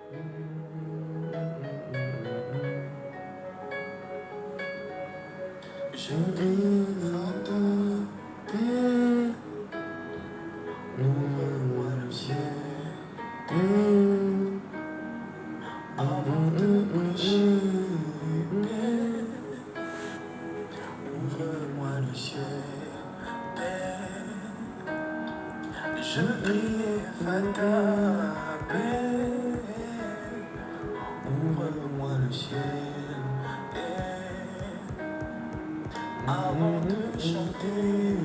Je rêve de paix, ouvre-moi le ciel. Avant de prêcher, ouvre-moi le ciel. Je rêve ta paix, ouvre-moi le ciel. Avant de chanter,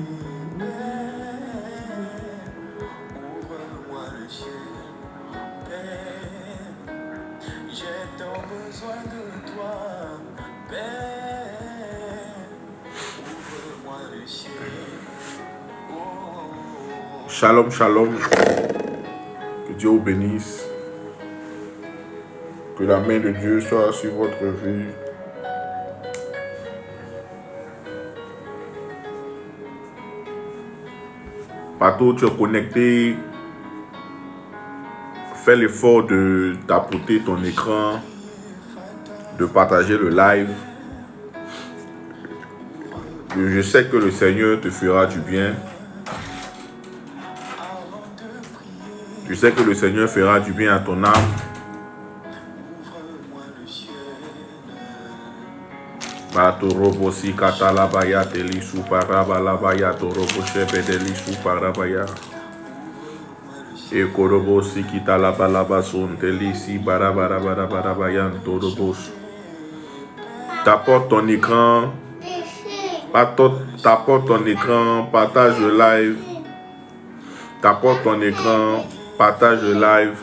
ouvre-moi le ciel. J'ai tant besoin de toi, Père. Ouvre-moi le ciel. Shalom, shalom. Que Dieu vous bénisse. Que la main de Dieu soit sur votre vie. Partout où tu es connecté, fais l'effort de tapoter ton écran, de partager le live. Je sais que le Seigneur te fera du bien. Je sais que le Seigneur fera du bien à ton âme. Batorobo si katalabaya teli suparabalabaya torobo shebedeli suparabaya. Ekorobo si kitalabalaba teli si barabarabarabayan torobos. Tapote ton écran. Tapote ton écran, partage le live. Tapote ton écran, partage le live.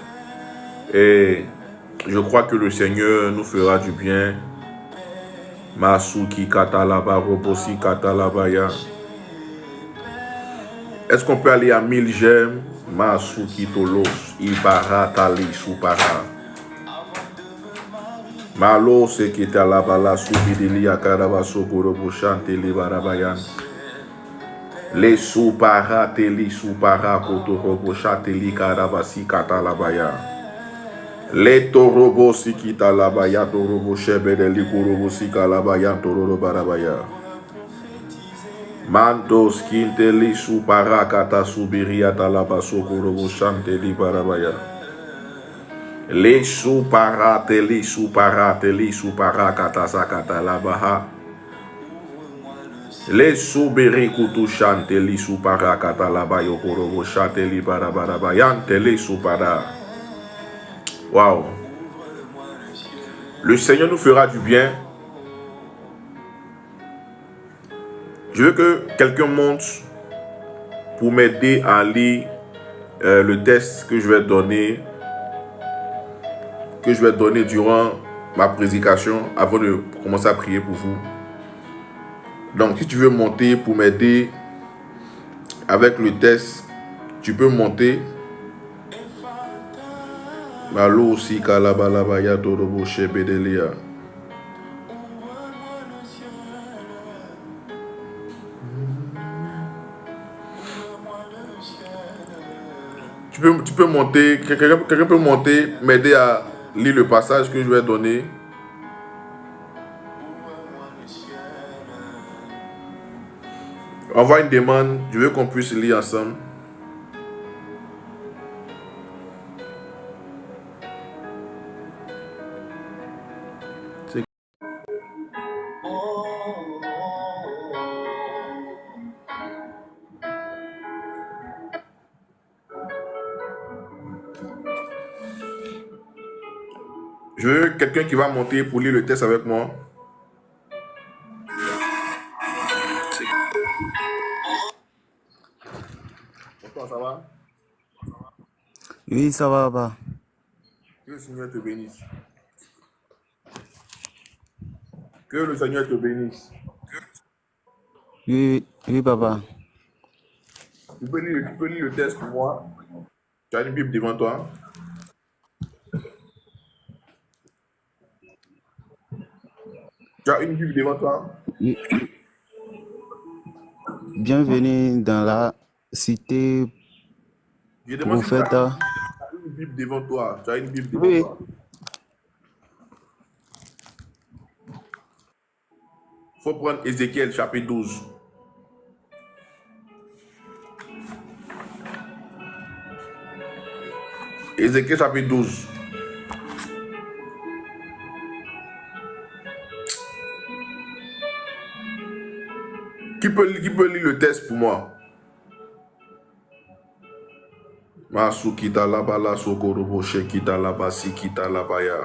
Et je crois que le Seigneur nous fera du bien. Masuki katalaba robosi katalabaya. Est-ce qu'on peut aller à 1000 j'aime? Masuki tolos ibara tali supara. Malo se kitalabala subidili akaraba sokorobo chanteli barabayan. Le supara teli supara kotorobo chanteli karabasi katalabaya. Le torobo sikita labaya torobo shebede likorobo sika labaya tororo barabaya. Mandos kinteli supara kata subiria talaba sokorobo shanteli barabaya. Le supara teli supara kata sakata labaha. Le subiri kutu shanteli supara kata labayo korobo shanteli barabarabayan teli supara. Waouh. Le Seigneur nous fera du bien. Je veux que quelqu'un monte pour m'aider à lire le test que je vais donner durant ma prédication avant de commencer à prier pour vous. Donc, si tu veux monter pour m'aider avec le test, tu peux monter. Malo si kalabalabaya torobo shebedelia. Tu peux monter, quelqu'un peut monter, m'aider à lire le passage que je vais donner. Envoie une demande, je veux qu'on puisse lire ensemble. Je veux quelqu'un qui va monter pour lire le test avec moi. Ça va? Oui, ça va, bah. Que le Seigneur te bénisse. Que le Seigneur te bénisse. Oui, papa. Tu peux lire le test pour moi. Tu as une Bible devant toi. Tu as une Bible devant toi. Bienvenue dans la cité Je demande si tu prophète. as une Bible devant toi. Tu as une Bible devant toi. Il faut prendre Ézéchiel chapitre 12. Ézéchiel chapitre 12. Qui peut lire le texte pour moi? Masukita labala sokorobo shekita labasi kita labaya.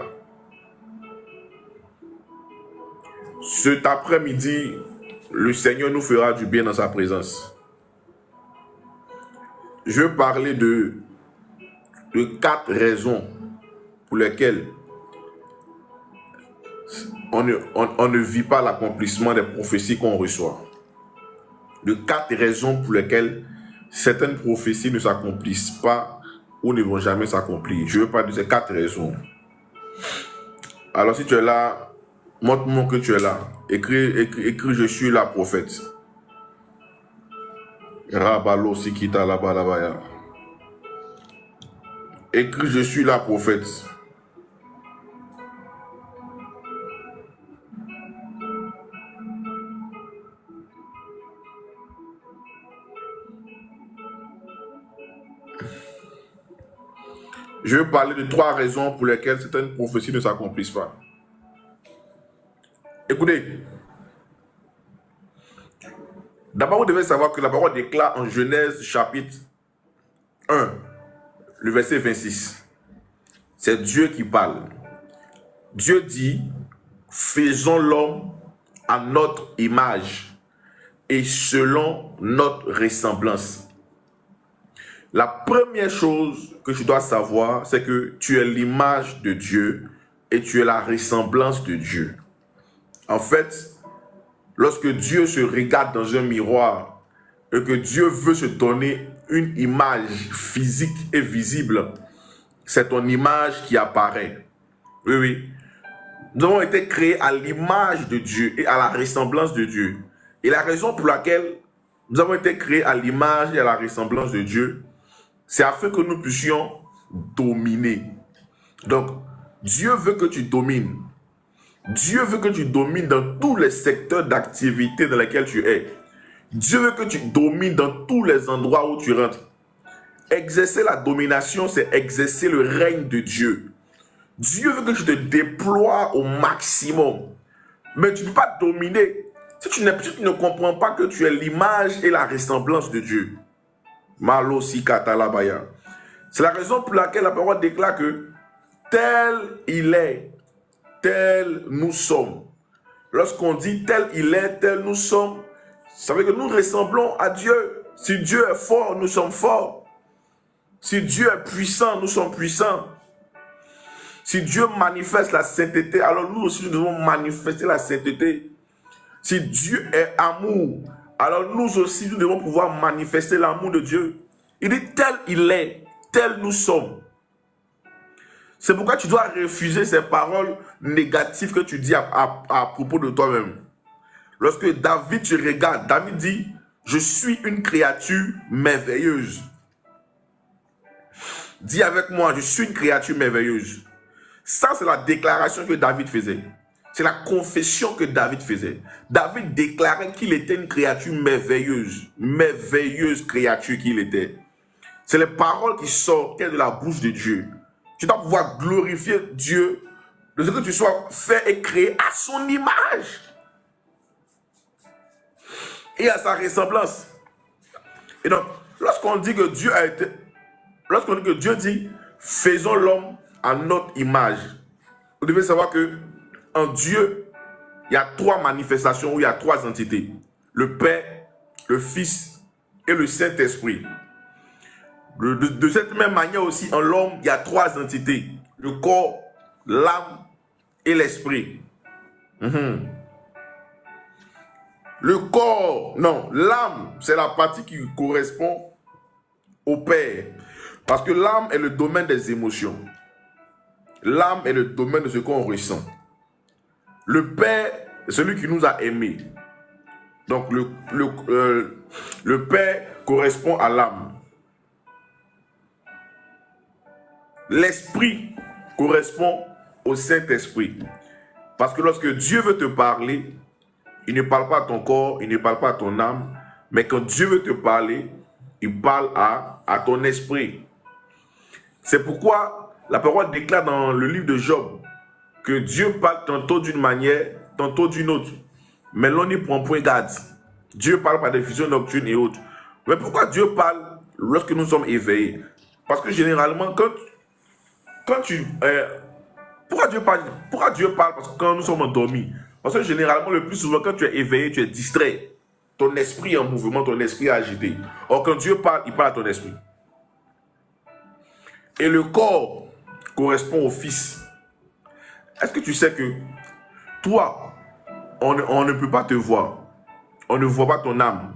Cet après-midi, le Seigneur nous fera du bien dans sa présence. Je veux parler de 4 raisons pour lesquelles on ne vit pas l'accomplissement des prophéties qu'on reçoit. De 4 raisons pour lesquelles certaines prophéties ne s'accomplissent pas ou ne vont jamais s'accomplir. Je veux parler de ces 4 raisons. Alors si tu es là, montre-moi que tu es là. Écris je suis la prophète. Rabalo sikita la balabaya. Écris je suis la prophète. Je veux parler de 3 raisons pour lesquelles certaines prophéties ne s'accomplissent pas. Écoutez, d'abord vous devez savoir que la parole déclare en Genèse chapitre 1, le verset 26. C'est Dieu qui parle. Dieu dit, faisons l'homme à notre image et selon notre ressemblance. La première chose que tu dois savoir, c'est que tu es l'image de Dieu et tu es la ressemblance de Dieu. En fait, lorsque Dieu se regarde dans un miroir et que Dieu veut se donner une image physique et visible, c'est ton image qui apparaît. Oui, oui. Nous avons été créés à l'image de Dieu et à la ressemblance de Dieu. Et la raison pour laquelle nous avons été créés à l'image et à la ressemblance de Dieu, c'est afin que nous puissions dominer. Donc, Dieu veut que tu domines. Dieu veut que tu domines dans tous les secteurs d'activité dans lesquels tu es. Dieu veut que tu domines dans tous les endroits où tu rentres. Exercer la domination, c'est exercer le règne de Dieu. Dieu veut que tu te déploies au maximum. Mais tu ne peux pas dominer si tu ne comprends pas que tu es l'image et la ressemblance de Dieu. C'est la raison pour laquelle la parole déclare que tel il est, tel nous sommes. Lorsqu'on dit tel il est, tel nous sommes, ça veut dire que nous ressemblons à Dieu. Si Dieu est fort, nous sommes forts. Si Dieu est puissant, nous sommes puissants. Si Dieu manifeste la sainteté, alors nous aussi nous devons manifester la sainteté. Si Dieu est amour, alors nous aussi nous devons pouvoir manifester l'amour de Dieu. Il dit tel il est, tel nous sommes. C'est pourquoi tu dois refuser ces paroles négatives que tu dis à propos de toi-même. Lorsque David te regarde, David dit, je suis une créature merveilleuse. Dis avec moi, je suis une créature merveilleuse. Ça, c'est la déclaration que David faisait. C'est la confession que David faisait. David déclarait qu'il était une créature merveilleuse. Merveilleuse créature qu'il était. C'est les paroles qui sortaient de la bouche de Dieu. Tu dois pouvoir glorifier Dieu de ce que tu sois fait et créé à son image et à sa ressemblance. Et donc, lorsqu'on dit que Dieu a été, lorsqu'on dit que Dieu dit, faisons l'homme à notre image, vous devez savoir que en Dieu, il y a 3 manifestations où il y a 3 entités. Le Père, le Fils et le Saint-Esprit. De cette même manière aussi, en l'homme, il y a 3 entités. Le corps, l'âme et l'esprit. Le corps, non, l'âme, c'est la partie qui correspond au Père. Parce que l'âme est le domaine des émotions. L'âme est le domaine de ce qu'on ressent. Le Père, c'est celui qui nous a aimés. Donc, le Père correspond à l'âme. L'Esprit correspond au Saint-Esprit. Parce que lorsque Dieu veut te parler, il ne parle pas à ton corps, il ne parle pas à ton âme, mais quand Dieu veut te parler, il parle à ton esprit. C'est pourquoi la parole déclare dans le livre de Job que Dieu parle tantôt d'une manière, tantôt d'une autre. Mais l'on n'y prend point garde. Dieu parle par des visions nocturnes et autres. Mais pourquoi Dieu parle lorsque nous sommes éveillés? Parce que généralement, quand tu... pourquoi Dieu parle parce que quand nous sommes endormis? Parce que généralement, le plus souvent, quand tu es éveillé, tu es distrait. Ton esprit est en mouvement, ton esprit est agité. Or, quand Dieu parle, il parle à ton esprit. Et le corps correspond au Fils. Est-ce que tu sais que toi, on ne peut pas te voir. On ne voit pas ton âme.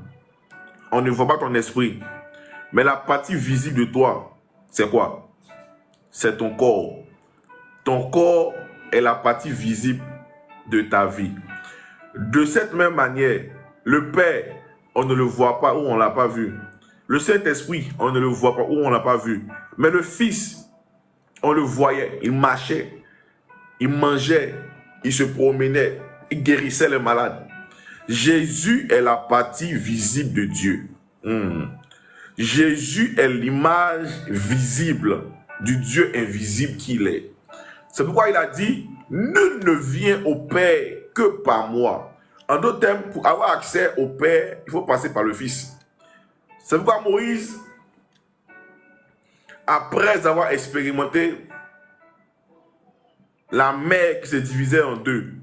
On ne voit pas ton esprit. Mais la partie visible de toi, c'est quoi? C'est ton corps. Ton corps est la partie visible de ta vie. De cette même manière, le Père, on ne le voit pas ou on ne l'a pas vu. Le Saint-Esprit, on ne le voit pas ou on ne l'a pas vu. Mais le Fils, on le voyait. Il marchait, il mangeait, il se promenait, il guérissait les malades. Jésus est la partie visible de Dieu. Jésus est l'image visible du Dieu invisible qu'il est. C'est pourquoi il a dit, nul ne vient au Père que par moi. En d'autres termes, pour avoir accès au Père, il faut passer par le Fils. C'est pourquoi Moïse, après avoir expérimenté la mer qui se divisait en deux,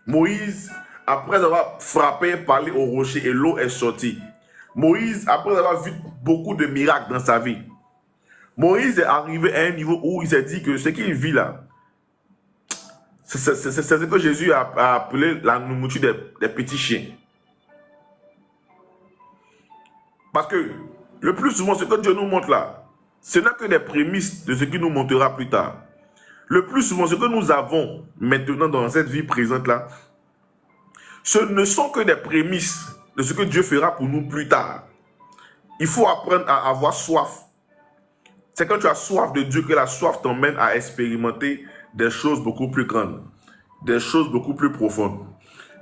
Moïse, après avoir frappé, parlé au rocher et l'eau est sortie, Moïse, après avoir vu beaucoup de miracles dans sa vie, Moïse est arrivé à un niveau où il s'est dit que ce qu'il vit là, c'est ce que Jésus a appelé la nourriture des petits chiens. Parce que le plus souvent, ce que Dieu nous montre là, ce n'est que des prémices de ce qu'il nous montrera plus tard. Le plus souvent, ce que nous avons maintenant dans cette vie présente là, ce ne sont que des prémices de ce que Dieu fera pour nous plus tard. Il faut apprendre à avoir soif. C'est quand tu as soif de Dieu que la soif t'emmène à expérimenter des choses beaucoup plus grandes, des choses beaucoup plus profondes.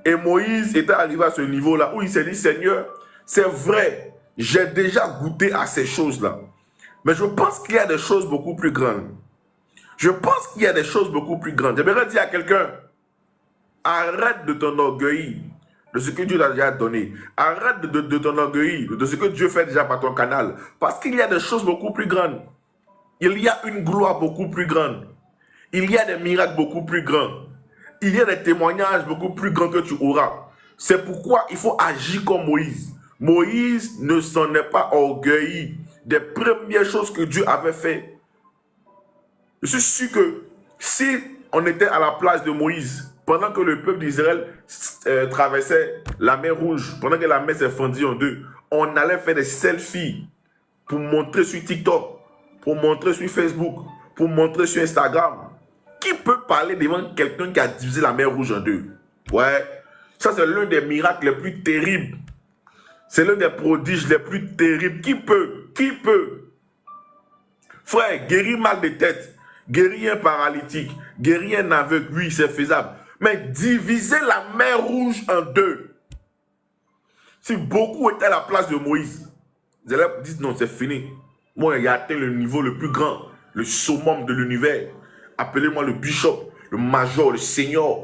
Et Moïse était arrivé à ce niveau-là où il s'est dit, Seigneur, c'est vrai, j'ai déjà goûté à ces choses-là. Mais je pense qu'il y a des choses beaucoup plus grandes. Je pense qu'il y a des choses beaucoup plus grandes. J'aimerais dire à quelqu'un, arrête de t'enorgueillir de ce que Dieu t'a déjà donné. Arrête de t'enorgueillir de ce que Dieu fait déjà par ton canal. Parce qu'il y a des choses beaucoup plus grandes. Il y a une gloire beaucoup plus grande. Il y a des miracles beaucoup plus grands. Il y a des témoignages beaucoup plus grands que tu auras. C'est pourquoi il faut agir comme Moïse. Moïse ne s'en est pas orgueilli des premières choses que Dieu avait fait. Je suis sûr que si on était à la place de Moïse, pendant que le peuple d'Israël traversait la mer Rouge, pendant que la mer s'est fendue en deux, on allait faire des selfies pour montrer sur TikTok, pour montrer sur Facebook, pour montrer sur Instagram. Qui peut parler devant quelqu'un qui a divisé la mer Rouge en deux? Ouais, ça c'est l'un des miracles les plus terribles. C'est l'un des prodiges les plus terribles. Qui peut? Qui peut? Frère, guérir mal de tête, guérir un paralytique, guérir un aveugle, oui, c'est faisable. Mais diviser la mer Rouge en deux. Si beaucoup étaient à la place de Moïse, ils allaient dire non, c'est fini. Moi, il a atteint le niveau le plus grand, le summum de l'univers. Appelez-moi le bishop, le major, le seigneur.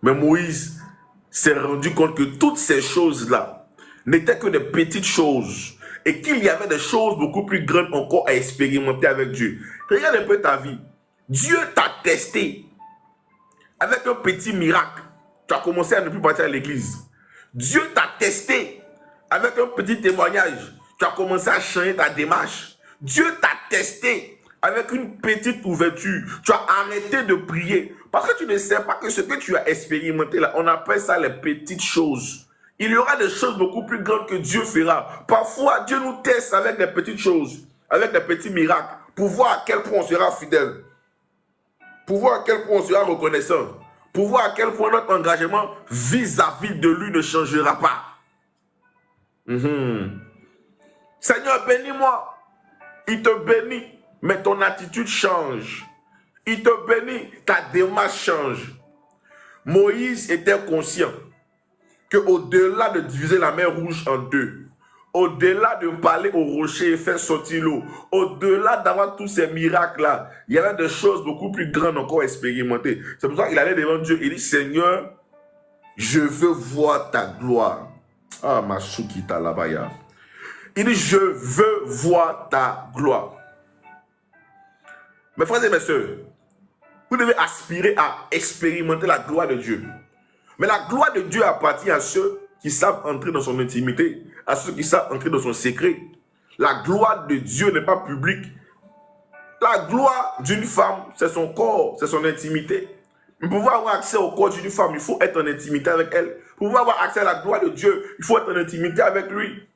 Mais Moïse s'est rendu compte que toutes ces choses-là n'étaient que des petites choses. Et qu'il y avait des choses beaucoup plus grandes encore à expérimenter avec Dieu. Regarde un peu ta vie. Dieu t'a testé. Avec un petit miracle, tu as commencé à ne plus partir à l'église. Dieu t'a testé. Avec un petit témoignage, tu as commencé à changer ta démarche. Dieu t'a testé. Avec une petite ouverture, tu as arrêté de prier. Parce que tu ne sais pas que ce que tu as expérimenté là, on appelle ça les petites choses. Il y aura des choses beaucoup plus grandes que Dieu fera. Parfois, Dieu nous teste avec des petites choses, avec des petits miracles, pour voir à quel point on sera fidèle, pour voir à quel point on sera reconnaissant, pour voir à quel point notre engagement vis-à-vis de lui ne changera pas. Seigneur, bénis-moi. Il te bénit, mais ton attitude change. Il te bénit, ta démarche change. Moïse était conscient qu'au-delà de diviser la mer Rouge en deux, au-delà de parler au rocher et faire sortir l'eau, au-delà d'avoir tous ces miracles-là, il y avait des choses beaucoup plus grandes encore à expérimenter. C'est pour ça qu'il allait devant Dieu et dit, Seigneur, je veux voir ta gloire. Ah, ma choukita labaya. Il dit, je veux voir ta gloire. Mes frères et mes sœurs, vous devez aspirer à expérimenter la gloire de Dieu. Mais la gloire de Dieu appartient à ceux qui savent entrer dans son intimité, à ceux qui savent entrer dans son secret. La gloire de Dieu n'est pas publique. La gloire d'une femme, c'est son corps, c'est son intimité. Mais pour pouvoir avoir accès au corps d'une femme, il faut être en intimité avec elle. Pour pouvoir avoir accès à la gloire de Dieu, il faut être en intimité avec lui. Il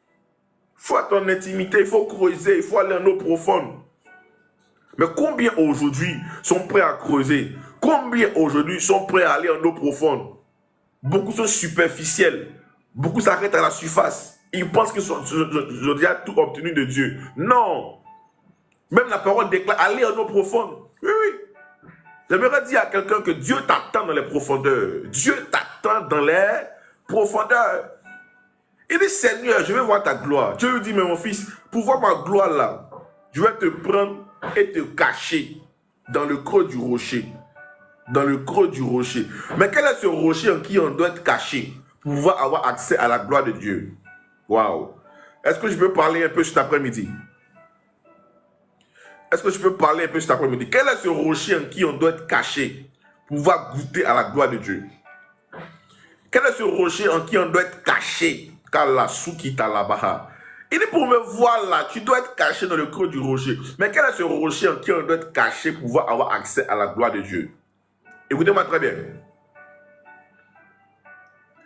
faut être en intimité, il faut creuser, il faut aller en eau profonde. Mais combien aujourd'hui sont prêts à creuser? Combien aujourd'hui sont prêts à aller en eau profonde? Beaucoup sont superficiels. Beaucoup s'arrêtent à la surface. Ils pensent qu'ils ont déjà tout obtenu de Dieu. Non. Même la parole déclare, allez en eau profonde. Oui, oui. J'aimerais dire à quelqu'un que Dieu t'attend dans les profondeurs. Dieu t'attend dans les profondeurs. Il dit, Seigneur, je vais voir ta gloire. Dieu lui dit, mais mon fils, pour voir ma gloire là, je vais te prendre et te cacher dans le creux du rocher. Dans le creux du rocher. Mais quel est ce rocher en qui on doit être caché pour pouvoir avoir accès à la gloire de Dieu? Waouh! Est-ce que je peux parler un peu cet après-midi? Est-ce que je peux parler un peu cet après-midi? Quel est ce rocher en qui on doit être caché pour pouvoir goûter à la gloire de Dieu? Quel est ce rocher en qui on doit être caché? Il dit pour me voir là, tu dois être caché dans le creux du rocher. Mais quel est ce rocher en qui on doit être caché pour pouvoir avoir accès à la gloire de Dieu? Écoutez-moi très bien.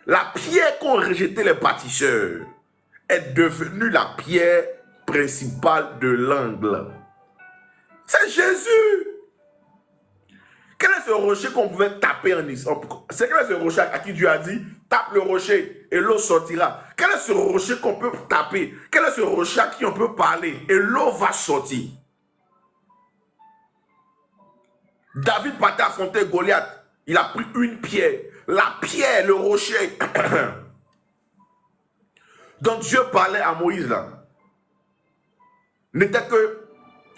La pierre qu'ont rejeté les bâtisseurs est devenue la pierre principale de l'angle. C'est Jésus. Quel est ce rocher qu'on pouvait taper en Israël? C'est quel est ce rocher à qui Dieu a dit, tape le rocher et l'eau sortira. Quel est ce rocher qu'on peut taper? Quel est ce rocher à qui on peut parler et l'eau va sortir? David partait affronter Goliath. Il a pris une pierre. La pierre, le rocher. Donc Dieu parlait à Moïse là. N'était que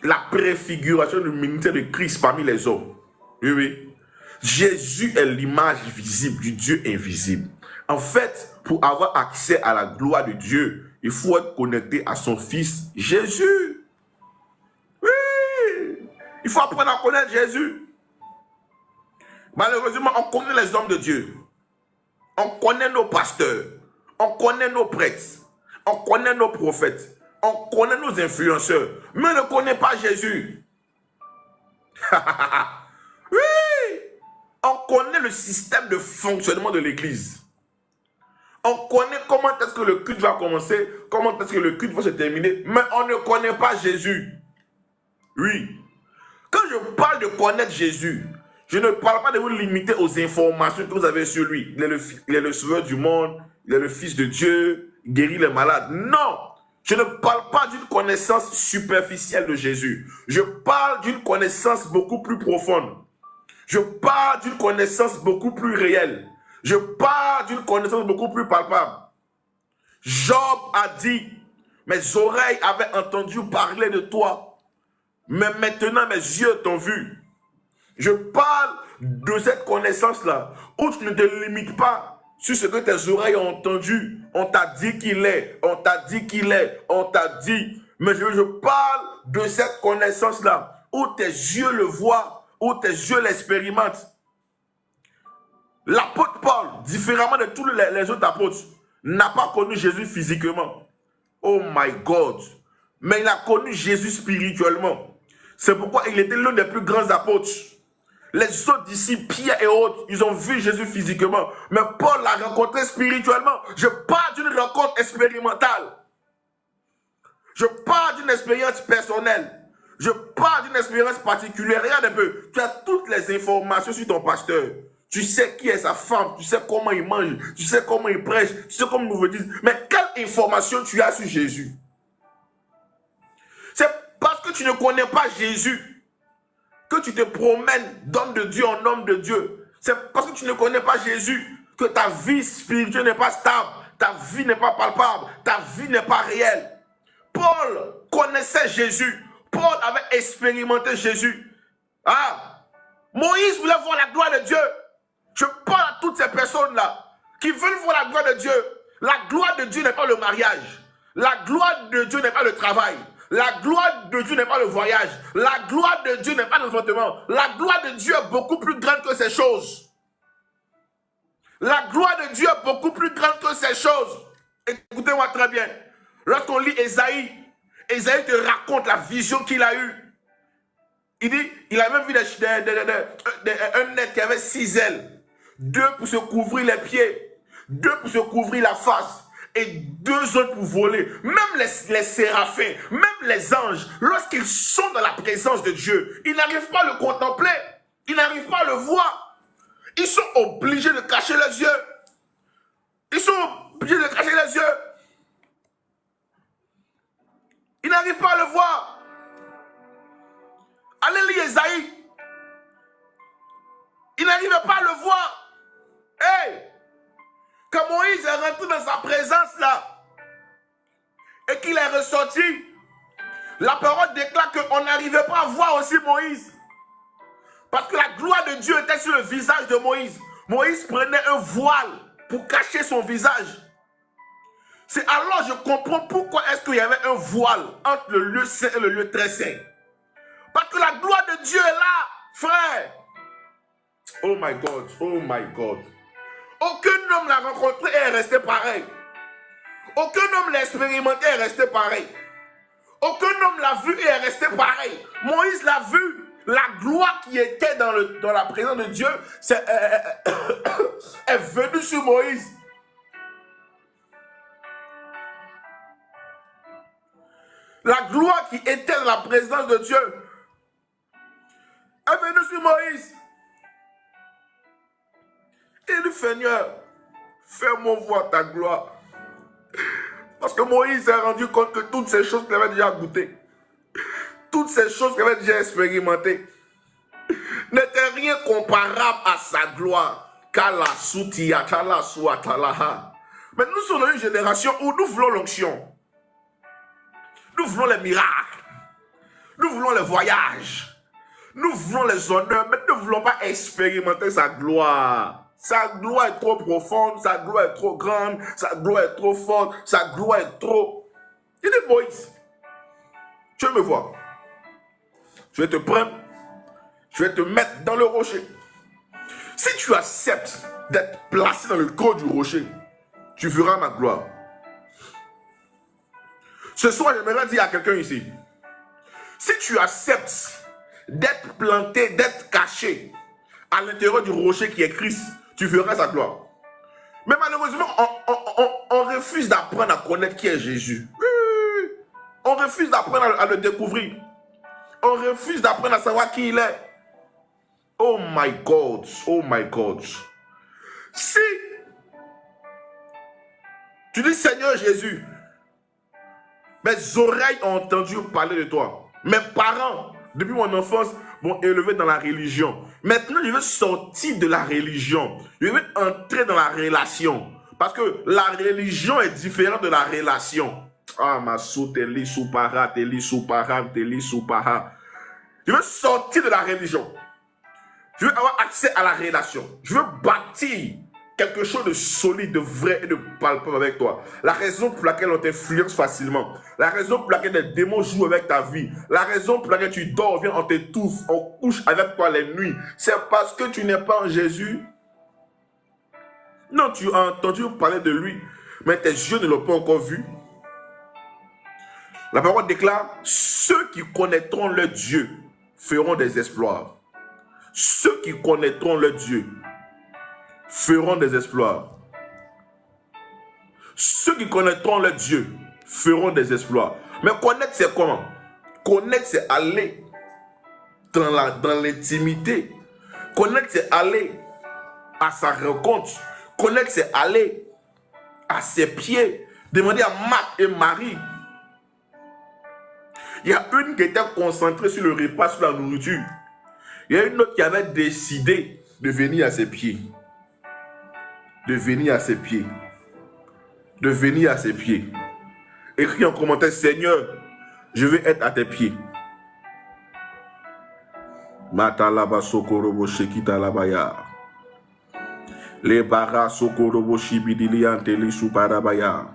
la préfiguration du ministère de Christ parmi les hommes. Oui, oui. Jésus est l'image visible du Dieu invisible. En fait, pour avoir accès à la gloire de Dieu, il faut être connecté à son Fils Jésus. Oui. Il faut apprendre à connaître Jésus. Malheureusement, on connaît les hommes de Dieu. On connaît nos pasteurs. On connaît nos prêtres. On connaît nos prophètes. On connaît nos influenceurs. Mais on ne connaît pas Jésus. Oui. On connaît le système de fonctionnement de l'église. On connaît comment est-ce que le culte va commencer, comment est-ce que le culte va se terminer, mais on ne connaît pas Jésus. Oui. Quand je parle de connaître Jésus, je ne parle pas de vous limiter aux informations que vous avez sur lui. Il est le sauveur du monde, il est le Fils de Dieu, il guérit les malades. Non, je ne parle pas d'une connaissance superficielle de Jésus. Je parle d'une connaissance beaucoup plus profonde. Je parle d'une connaissance beaucoup plus réelle. Je parle d'une connaissance beaucoup plus palpable. Job a dit, mes oreilles avaient entendu parler de toi, mais maintenant mes yeux t'ont vu. Je parle de cette connaissance-là, où tu ne te limites pas sur ce que tes oreilles ont entendu. On t'a dit qu'il est, on t'a dit qu'il est, on t'a dit. Mais je parle de cette connaissance-là, où tes yeux le voient, où tes yeux l'expérimentent. L'apôtre Paul, différemment de tous les autres apôtres, n'a pas connu Jésus physiquement. Oh my God! Mais il a connu Jésus spirituellement. C'est pourquoi il était l'un des plus grands apôtres. Les autres disciples, Pierre et autres, ils ont vu Jésus physiquement. Mais Paul l'a rencontré spirituellement. Je parle d'une rencontre expérimentale. Je parle d'une expérience personnelle. Je parle d'une expérience particulière. Regarde un peu. Tu as toutes les informations sur ton pasteur. Tu sais qui est sa femme. Tu sais comment il mange. Tu sais comment il prêche. Tu sais comment il nous dit. Mais quelle information tu as sur Jésus? C'est parce que tu ne connais pas Jésus que tu te promènes d'homme de Dieu en homme de Dieu. C'est parce que tu ne connais pas Jésus que ta vie spirituelle n'est pas stable, ta vie n'est pas palpable, ta vie n'est pas réelle. Paul connaissait Jésus. Paul avait expérimenté Jésus. Ah, Moïse voulait voir la gloire de Dieu. Je parle à toutes ces personnes-là qui veulent voir la gloire de Dieu. La gloire de Dieu n'est pas le mariage. La gloire de Dieu n'est pas le travail. La gloire de Dieu n'est pas le voyage. La gloire de Dieu n'est pas l'enfantement. La gloire de Dieu est beaucoup plus grande que ces choses. La gloire de Dieu est beaucoup plus grande que ces choses. Écoutez-moi très bien. Lorsqu'on lit Ésaïe, Ésaïe te raconte la vision qu'il a eue. Il dit, il a même vu un net qui avait 6 ailes. 2 pour se couvrir les pieds, 2 pour se couvrir la face et 2 autres pour voler. Même les séraphins, même les anges, lorsqu'ils sont dans la présence de Dieu, ils n'arrivent pas à le contempler, ils n'arrivent pas à le voir. Ils sont obligés de cacher les yeux. Ils sont obligés de cacher les yeux. Ils n'arrivent pas à le voir. Allez lire Ésaïe. Ils n'arrivaient pas à le voir. Hey! Quand Moïse est rentré dans sa présence là, et qu'il est ressorti, la parole déclare qu'on n'arrivait pas à voir aussi Moïse. Parce que la gloire de Dieu était sur le visage de Moïse. Moïse prenait un voile pour cacher son visage. C'est alors je comprends pourquoi est-ce qu'il y avait un voile entre le lieu saint et le lieu très saint. Parce que la gloire de Dieu est là, frère. Oh my God, oh my God. Aucun homme l'a rencontré et est resté pareil. Aucun homme l'a expérimenté et est resté pareil. Aucun homme l'a vu et est resté pareil. Moïse l'a vu. La gloire qui était dans la présence de Dieu est venue sur Moïse. La gloire qui était dans la présence de Dieu est venue sur Moïse. Il dit, Seigneur, fais-moi voir ta gloire. Parce que Moïse s'est rendu compte que toutes ces choses qu'il avait déjà goûtées, toutes ces choses qu'il avait déjà expérimentées, n'étaient rien comparable à sa gloire. Mais nous sommes dans une génération où nous voulons l'onction. Nous voulons les miracles. Nous voulons les voyages. Nous voulons les honneurs, mais nous ne voulons pas expérimenter sa gloire. Sa gloire est trop profonde, sa gloire est trop grande, sa gloire est trop forte, sa gloire est trop... Il dit, Moïse, tu veux me voir? Je vais te prendre, je vais te mettre dans le rocher. Si tu acceptes d'être placé dans le creux du rocher, tu verras ma gloire. Ce soir, j'aimerais dire à quelqu'un ici, si tu acceptes d'être planté, d'être caché à l'intérieur du rocher qui est Christ, tu verras sa gloire. Mais malheureusement, on refuse d'apprendre à connaître qui est Jésus. On refuse d'apprendre à le découvrir. On refuse d'apprendre à savoir qui il est. Oh my God, oh my God. Si tu dis Seigneur Jésus, mes oreilles ont entendu parler de toi. Mes parents, depuis mon enfance, m'ont élevé dans la religion. Maintenant, je veux sortir de la religion. Je veux entrer dans la relation. Parce que la religion est différente de la relation. Ah, ma sou, teli, soupara, teli, soupara, teli, soupara. Je veux sortir de la religion. Je veux avoir accès à la relation. Je veux bâtir quelque chose de solide, de vrai et de palpable avec toi. La raison pour laquelle on t'influence facilement. La raison pour laquelle les démons jouent avec ta vie. La raison pour laquelle tu dors, viens, on t'étouffe, on couche avec toi les nuits. C'est parce que tu n'es pas en Jésus. Non, tu as entendu parler de lui, mais tes yeux ne l'ont pas encore vu. La parole déclare, ceux qui connaîtront leur Dieu feront des exploits. Ceux qui connaîtront leur Dieu feront des exploits. Ceux qui connaîtront leur Dieu feront des exploits. Mais connaître, c'est comment? Connaître, c'est aller dans l'intimité. Connaître, c'est aller à sa rencontre. Connaître, c'est aller à ses pieds. Demandez à Marc et Marie. Il y a une qui était concentrée sur le repas, sur la nourriture. Il y a une autre qui avait décidé de venir à ses pieds. de venir à ses pieds. De venir à ses pieds. Écris en commentaire, Seigneur, je veux être à tes pieds. Matalaba sokorobo shekita labaya. Le bara sokorobo shibidili anteli suparabaya.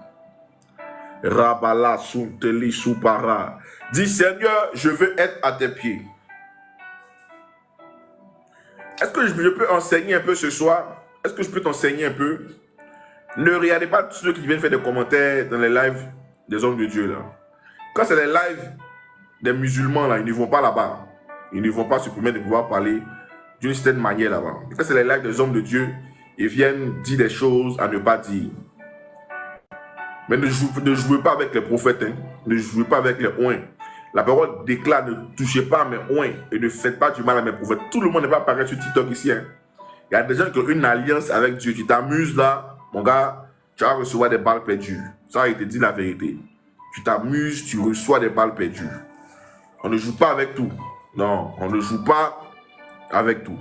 Rabala sunteli supara. Dis Seigneur, je veux être à tes pieds. Est-ce que je peux enseigner un peu ce soir? Est-ce que je peux t'enseigner un peu? Ne regardez pas tous ceux qui viennent faire des commentaires dans les lives des hommes de Dieu là. Quand c'est les lives des musulmans là, ils ne vont pas là-bas. Ils ne vont pas se permettre de pouvoir parler d'une certaine manière là-bas. Quand c'est les lives des hommes de Dieu, ils viennent dire des choses à ne pas dire. Mais ne jouez pas avec les prophètes. Hein. Ne jouez pas avec les oins. La parole déclare, ne touchez pas à mes oins et ne faites pas du mal à mes prophètes. Tout le monde n'est pas pareil sur TikTok ici. Hein. Il y a des gens qui ont une alliance avec Dieu. Tu t'amuses là, mon gars, tu vas recevoir des balles perdues. Ça, il te dit la vérité. Tu t'amuses, tu reçois des balles perdues. On ne joue pas avec tout. Non, on ne joue pas avec tout.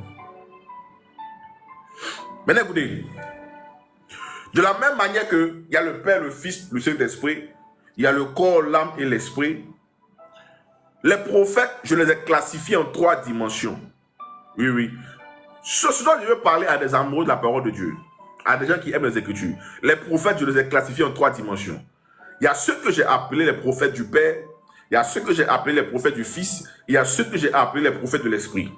Maintenant, écoutez. De la même manière qu'il y a le Père, le Fils, le Saint-Esprit, il y a le corps, l'âme et l'esprit. Les prophètes, je les ai classifiés en 3 dimensions. Oui, oui. Ce dont je veux parler à des amoureux de la parole de Dieu, à des gens qui aiment les Écritures. Les prophètes, je les ai classifiés en 3 dimensions. Il y a ceux que j'ai appelés les prophètes du Père, il y a ceux que j'ai appelés les prophètes du Fils, il y a ceux que j'ai appelés les prophètes de l'Esprit.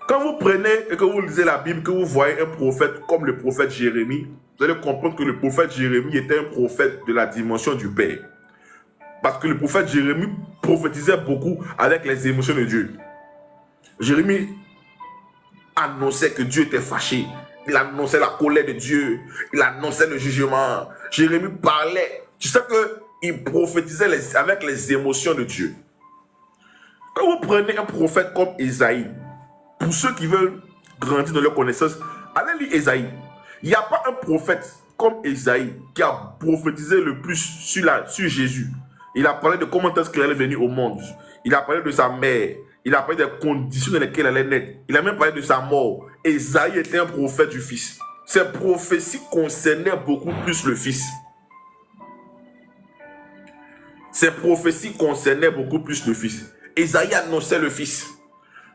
Quand vous prenez et que vous lisez la Bible, que vous voyez un prophète comme le prophète Jérémie, vous allez comprendre que le prophète Jérémie était un prophète de la dimension du Père. Parce que le prophète Jérémie prophétisait beaucoup avec les émotions de Dieu. Jérémie annonçait que Dieu était fâché. Il annonçait la colère de Dieu. Il annonçait le jugement. Jérémie parlait. Tu sais qu'il prophétisait avec les émotions de Dieu. Quand vous prenez un prophète comme Ésaïe, pour ceux qui veulent grandir dans leur connaissance, allez lire Ésaïe. Il n'y a pas un prophète comme Ésaïe qui a prophétisé le plus sur Jésus. Il a parlé de comment est-ce qu'il allait venir au monde. Il a parlé de sa mère. Il a parlé des conditions dans lesquelles elle allait naître. Il a même parlé de sa mort. Ésaïe était un prophète du Fils. Ses prophéties concernaient beaucoup plus le Fils. Ses prophéties concernaient beaucoup plus le Fils. Ésaïe annonçait le Fils.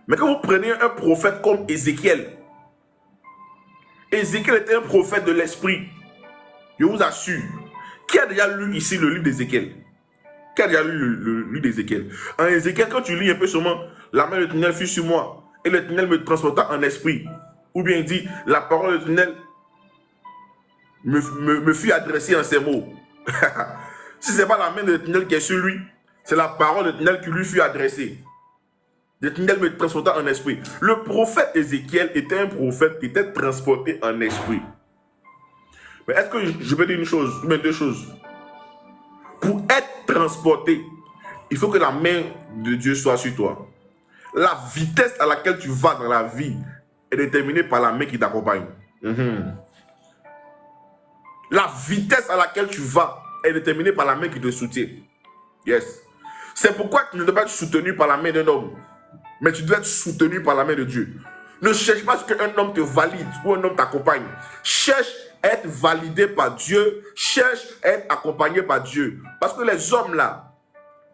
Mais quand vous prenez un prophète comme Ézéchiel, Ézéchiel était un prophète de l'Esprit. Je vous assure. Qui a déjà lu ici le livre d'Ézéchiel? Qui a déjà lu le livre d'Ézéchiel? En Ézéchiel, quand tu lis un peu seulement, la main de l'Éternel fut sur moi, et l'Éternel me transporta en esprit. Ou bien il dit, la parole de l'Éternel me fut adressée en ces mots. Si ce n'est pas la main de l'Éternel qui est sur lui, c'est la parole de l'Éternel qui lui fut adressée. L'Éternel me transporta en esprit. Le prophète Ézéchiel était un prophète qui était transporté en esprit. Mais est-ce que je peux dire une chose, ou bien 2 choses? Pour être transporté, il faut que la main de Dieu soit sur toi. La vitesse à laquelle tu vas dans la vie est déterminée par la main qui t'accompagne. La vitesse à laquelle tu vas est déterminée par la main qui te soutient. Yes. C'est pourquoi tu ne dois pas être soutenu par la main d'un homme, mais tu dois être soutenu par la main de Dieu. Ne cherche pas ce qu'un homme te valide ou un homme t'accompagne. Cherche à être validé par Dieu. Cherche à être accompagné par Dieu. Parce que les hommes là,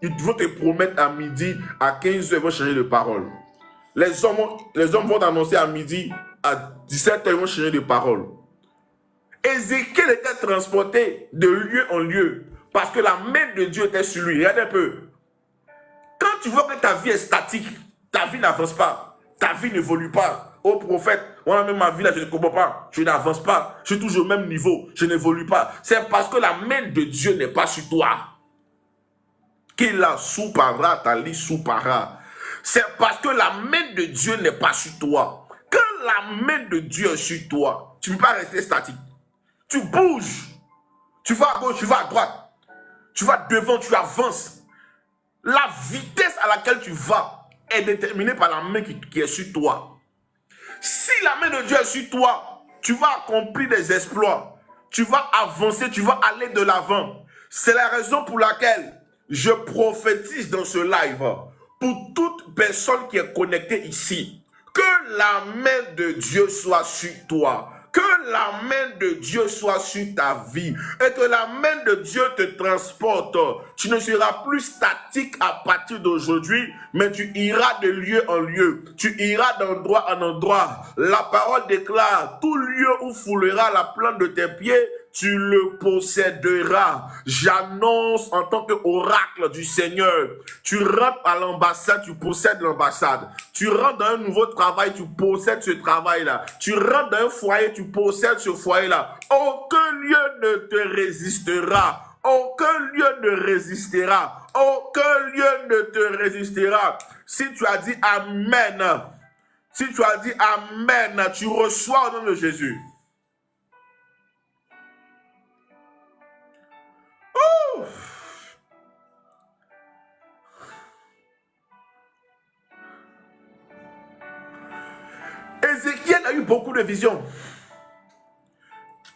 ils vont te promettre à midi, à 15h, ils vont changer de parole. Les hommes vont t'annoncer à midi, à 17h, ils vont changer de parole. Ézéchiel était transporté de lieu en lieu parce que la main de Dieu était sur lui. Regarde un peu. Quand tu vois que ta vie est statique, ta vie n'avance pas, ta vie n'évolue pas. Oh prophète, moi même ma vie là, je ne comprends pas, je n'avance pas, je suis toujours au même niveau, je n'évolue pas. C'est parce que la main de Dieu n'est pas sur toi. Qu'il a soupara, tali soupara. C'est parce que la main de Dieu n'est pas sur toi. Quand la main de Dieu est sur toi, tu ne peux pas rester statique. Tu bouges. Tu vas à gauche, tu vas à droite. Tu vas devant, tu avances. La vitesse à laquelle tu vas est déterminée par la main qui est sur toi. Si la main de Dieu est sur toi, tu vas accomplir des exploits. Tu vas avancer, tu vas aller de l'avant. C'est la raison pour laquelle je prophétise dans ce live pour toute personne qui est connectée ici. Que la main de Dieu soit sur toi. Que Que la main de Dieu soit sur ta vie et que la main de Dieu te transporte. Tu ne seras plus statique à partir d'aujourd'hui, mais tu iras de lieu en lieu. Tu iras d'endroit en endroit. La parole déclare, tout lieu où foulera la plante de tes pieds, tu le posséderas. J'annonce en tant qu'oracle du Seigneur. Tu rentres à l'ambassade, tu possèdes l'ambassade. Tu rentres dans un nouveau travail, tu possèdes ce travail-là. Tu rentres dans un foyer, tu possèdes ce foyer-là. Aucun lieu ne te résistera. Aucun lieu ne résistera. Aucun lieu ne te résistera. Si tu as dit Amen, si tu as dit Amen, tu reçois au nom de Jésus. Ézéchiel a eu beaucoup de visions.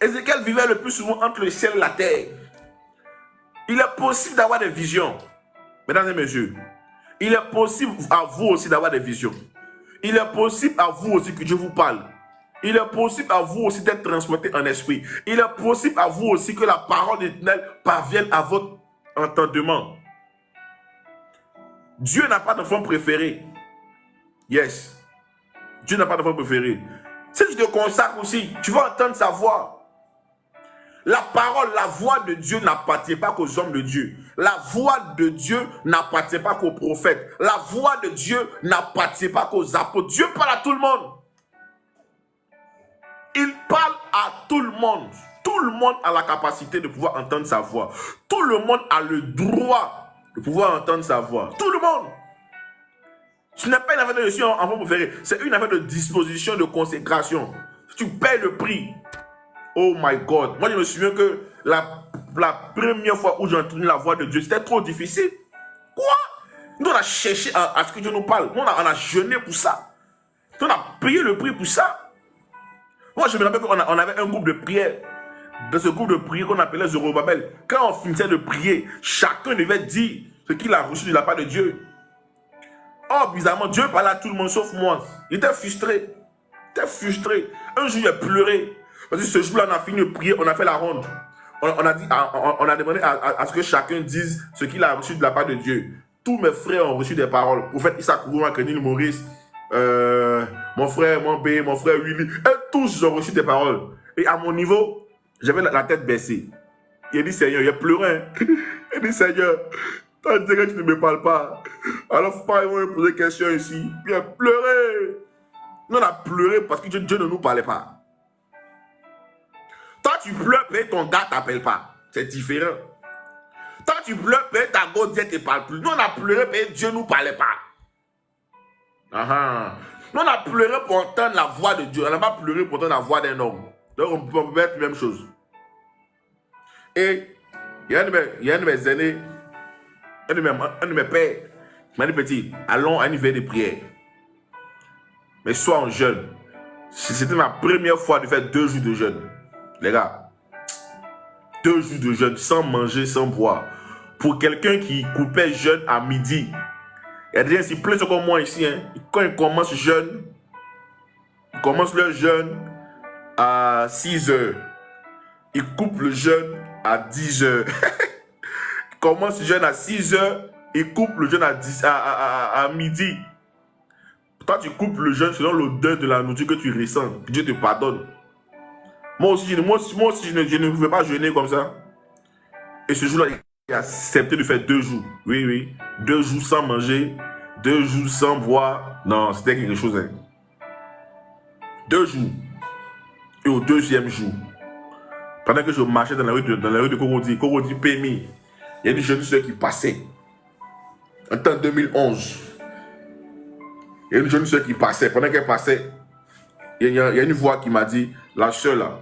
Ézéchiel vivait le plus souvent entre le ciel et la terre. Il est possible d'avoir des visions. Mesdames et messieurs, il est possible à vous aussi d'avoir des visions. Il est possible à vous aussi que Dieu vous parle. Il est possible à vous aussi d'être transporté en esprit. Il est possible à vous aussi que la parole de l'Éternel parvienne à votre entendement. Dieu n'a pas d'enfant préféré. Yes. Dieu n'a pas d'enfant préféré. Si tu te consacres aussi, tu vas entendre sa voix. La parole, la voix de Dieu n'appartient pas qu'aux hommes de Dieu. La voix de Dieu n'appartient pas qu'aux prophètes. La voix de Dieu n'appartient pas qu'aux apôtres. Dieu parle à tout le monde. Il parle à tout le monde. Tout le monde a la capacité de pouvoir entendre sa voix. Tout le monde a le droit de pouvoir entendre sa voix. Tout le monde. Ce n'est pas une affaire de je suis enfant préféré. C'est une affaire de disposition, de consécration. Tu payes le prix. Oh my God. Moi, je me souviens que la première fois où j'ai entendu la voix de Dieu, c'était trop difficile. Quoi? Nous, on a cherché à ce que Dieu nous parle. Nous, on a jeûné pour ça. Nous, on a payé le prix pour ça. Moi, je me rappelle qu'on avait un groupe de prière. Dans ce groupe de prière qu'on appelait Zorobabel, quand on finissait de prier, chacun devait dire ce qu'il a reçu de la part de Dieu. Oh, bizarrement, Dieu parlait à tout le monde sauf moi. Il était frustré. Il était frustré. Un jour, il a pleuré. Parce que ce jour-là, on a fini de prier, on a fait la ronde. On a demandé à ce que chacun dise ce qu'il a reçu de la part de Dieu. Tous mes frères ont reçu des paroles. Prophète Issa Kourouma, Kenil Maurice, mon frère Mambé, mon frère Willy, et tous ont reçu des paroles. Et à mon niveau, j'avais la tête baissée. Il a dit, Seigneur, il a pleuré. Il a dit, Seigneur, toi, tu dis que tu ne me parles pas. Alors, il faut pas me poser des questions ici. Il a pleuré. Nous, on a pleuré parce que Dieu ne nous parlait pas. Toi, tu pleures, mais ton gars ne t'appelle pas. C'est différent. Toi, tu pleures, mais ta gosse ne te parle plus. Nous, on a pleuré, mais Dieu ne nous parlait pas. Nous, on a pleuré pour entendre la voix de Dieu. On n'a pas pleuré pour entendre la voix d'un homme. Donc, on peut mettre la même chose. Et il y a un de mes aînés, un de mes pères, qui m'a dit, petit, allons à un niveau de prière. Mais sois en jeûne. C'était ma première fois de faire 2 jours de jeûne. Les gars, 2 jours de jeûne, sans manger, sans boire. Pour quelqu'un qui coupait jeûne à midi. Il y a des gens qui plein comme moi ici. Hein. Quand ils commencent jeûne, ils commencent leur jeûne à 6 heures. Ils coupent le jeûne à 10 heures. Ils commencent le jeûne à 6 heures. Ils coupent le jeûne à midi. Toi, tu coupes le jeûne selon l'odeur de la nourriture que tu ressens. Que Dieu te pardonne. Moi aussi, je ne pouvais pas jeûner comme ça. Et ce jour-là, il a accepté de faire 2 jours. Oui, oui. 2 jours sans manger, 2 jours sans boire. Non, c'était quelque chose. Hein. 2 jours. Et au 2e jour, pendant que je marchais dans la rue de Korodi Pémi, il y a des jeunes soeurs qui passaient. En temps 2011. Il y a une jeune soeur qui passait. Pendant qu'elle passait, il y a une voix qui m'a dit, la soeur là,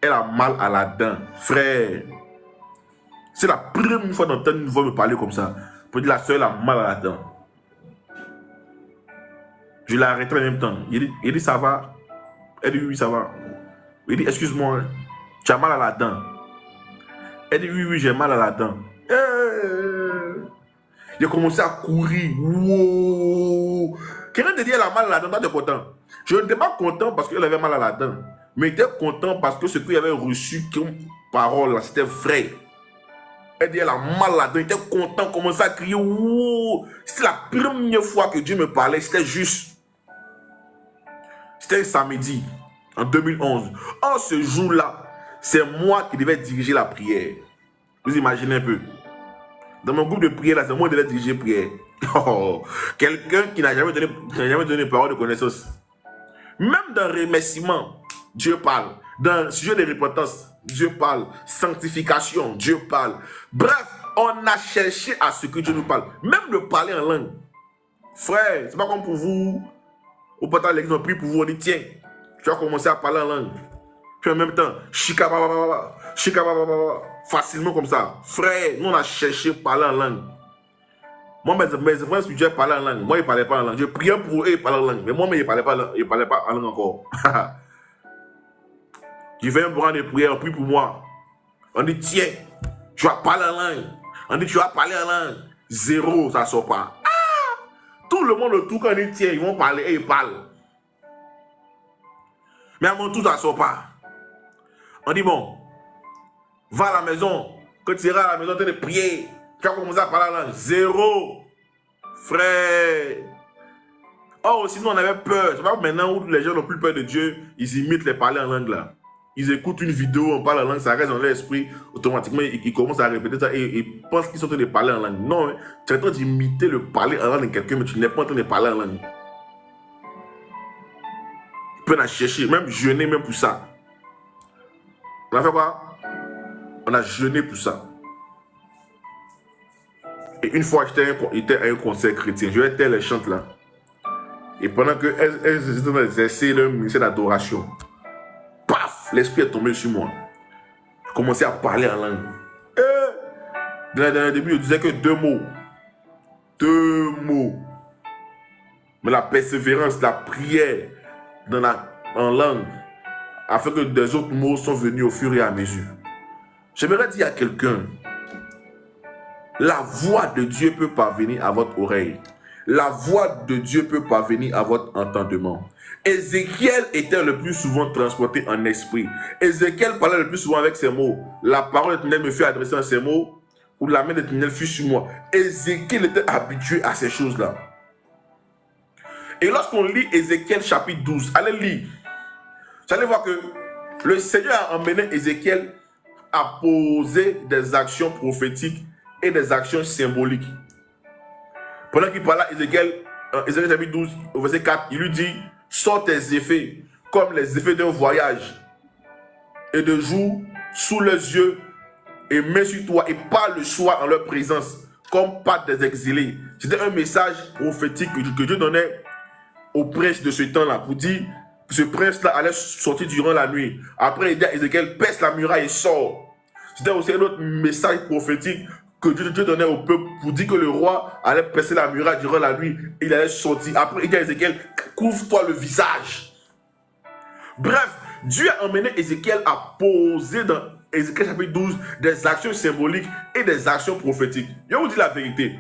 elle a mal à la dent. Frère, c'est la première fois d'entendre une voix me parler comme ça. Pour dire, la soeur elle a mal à la dent. Je l'ai arrêté en même temps. Il dit, ça va? Elle dit, oui, ça va. Il dit, excuse-moi, tu as mal à la dent. Elle dit, oui, j'ai mal à la dent. Il a commencé à courir. Wow. Quelqu'un te dit, elle a mal à la dent, toi tu es content. Je n'étais pas content parce qu'elle avait mal à la dent. Mais il était content parce que ce qu'il avait reçu comme parole, c'était vrai. Elle dit, elle a mal là-dedans, il était content, commençait à crier. C'était la première fois que Dieu me parlait, c'était juste. C'était un samedi, en 2011. En ce jour-là, c'est moi qui devais diriger la prière. Vous imaginez un peu. Dans mon groupe de prière, là, c'est moi qui devais diriger la prière. Oh, quelqu'un qui n'a jamais donné parole de connaissance. Même dans le remerciement, Dieu parle. Dans le sujet de repentance, Dieu parle. Sanctification, Dieu parle. Bref, on a cherché à ce que Dieu nous parle. Même de parler en langue. Frère, c'est pas comme pour vous. Au portail de l'église, on prie pour vous, on dit tiens, tu vas commencer à parler en langue. Puis en même temps, shikababa, facilement comme ça. Frère, nous on a cherché à parler en langue. Moi, mes frères spirituels parlaient en langue. Moi, ils ne parlaient pas en langue. Je priais pour eux, ils parlaient en langue. Mais moi, ils ne parlaient pas en langue encore. Je vais me prendre des prières, on prie pour moi. On dit, tiens, tu vas parler en langue. On dit, tu vas parler en langue. Zéro, ça ne sort pas. Ah! Tout le monde autour, quand on dit, tiens, ils vont parler et ils parlent. Mais à mon tour, ça ne sort pas. On dit, bon, va à la maison. Quand tu iras à la maison, tu vas prier. Tu vas commencer à parler en langue. Zéro. Frère. Oh, sinon on avait peur. C'est pas maintenant où les gens n'ont plus peur de Dieu, ils imitent les parler en langue là. Ils écoutent une vidéo, on parle en langue, ça reste dans leur esprit, automatiquement ils commencent à répéter ça et ils pensent qu'ils sont en train de parler en langue. Non, hein, tu es en train d'imiter le parler en langue de quelqu'un, mais tu n'es pas en train de parler en langue. Tu peux en chercher, même jeûner même pour ça. On a fait quoi? On a jeûné pour ça. Et une fois, j'étais à un concert chrétien, je vais taire les chantes là. Et pendant qu'elles étaient dans l'exercice leur ministère d'adoration, paf, l'esprit est tombé sur moi. Je commençais à parler en langue. Et dans le début, je disais que deux mots. Deux mots. Mais la persévérance, la prière en langue, a fait que des autres mots sont venus au fur et à mesure. J'aimerais dire à quelqu'un, la voix de Dieu peut parvenir à votre oreille. La voix de Dieu peut parvenir à votre entendement. Ézéchiel était le plus souvent transporté en esprit. Ézéchiel parlait le plus souvent avec ses mots. La parole de l'Éternel me fait adresser en ces mots, ou la main de l'Éternel fut sur moi. Ézéchiel était habitué à ces choses-là. Et lorsqu'on lit Ézéchiel chapitre 12, allez lire. Vous allez voir que le Seigneur a emmené Ézéchiel à poser des actions prophétiques et des actions symboliques. Pendant qu'il parlait à Ézéchiel, chapitre 12, au verset 4, il lui dit, sors tes effets, comme les effets d'un voyage, et de jour sous leurs yeux, et mets sur toi, et parle le soir en leur présence, comme pâte des exilés. C'était un message prophétique que Dieu donnait au prince de ce temps-là, pour dire que ce prince-là allait sortir durant la nuit. Après, il dit à Ézéchiel, perce la muraille et sort. C'était aussi un autre message prophétique que Dieu donnait au peuple pour dire que le roi allait percer la muraille durant la nuit et il allait sortir. Après, il dit à Ézéchiel, couvre-toi le visage. Bref, Dieu a emmené Ézéchiel à poser dans Ézéchiel chapitre 12 des actions symboliques et des actions prophétiques. Je vais vous dire la vérité.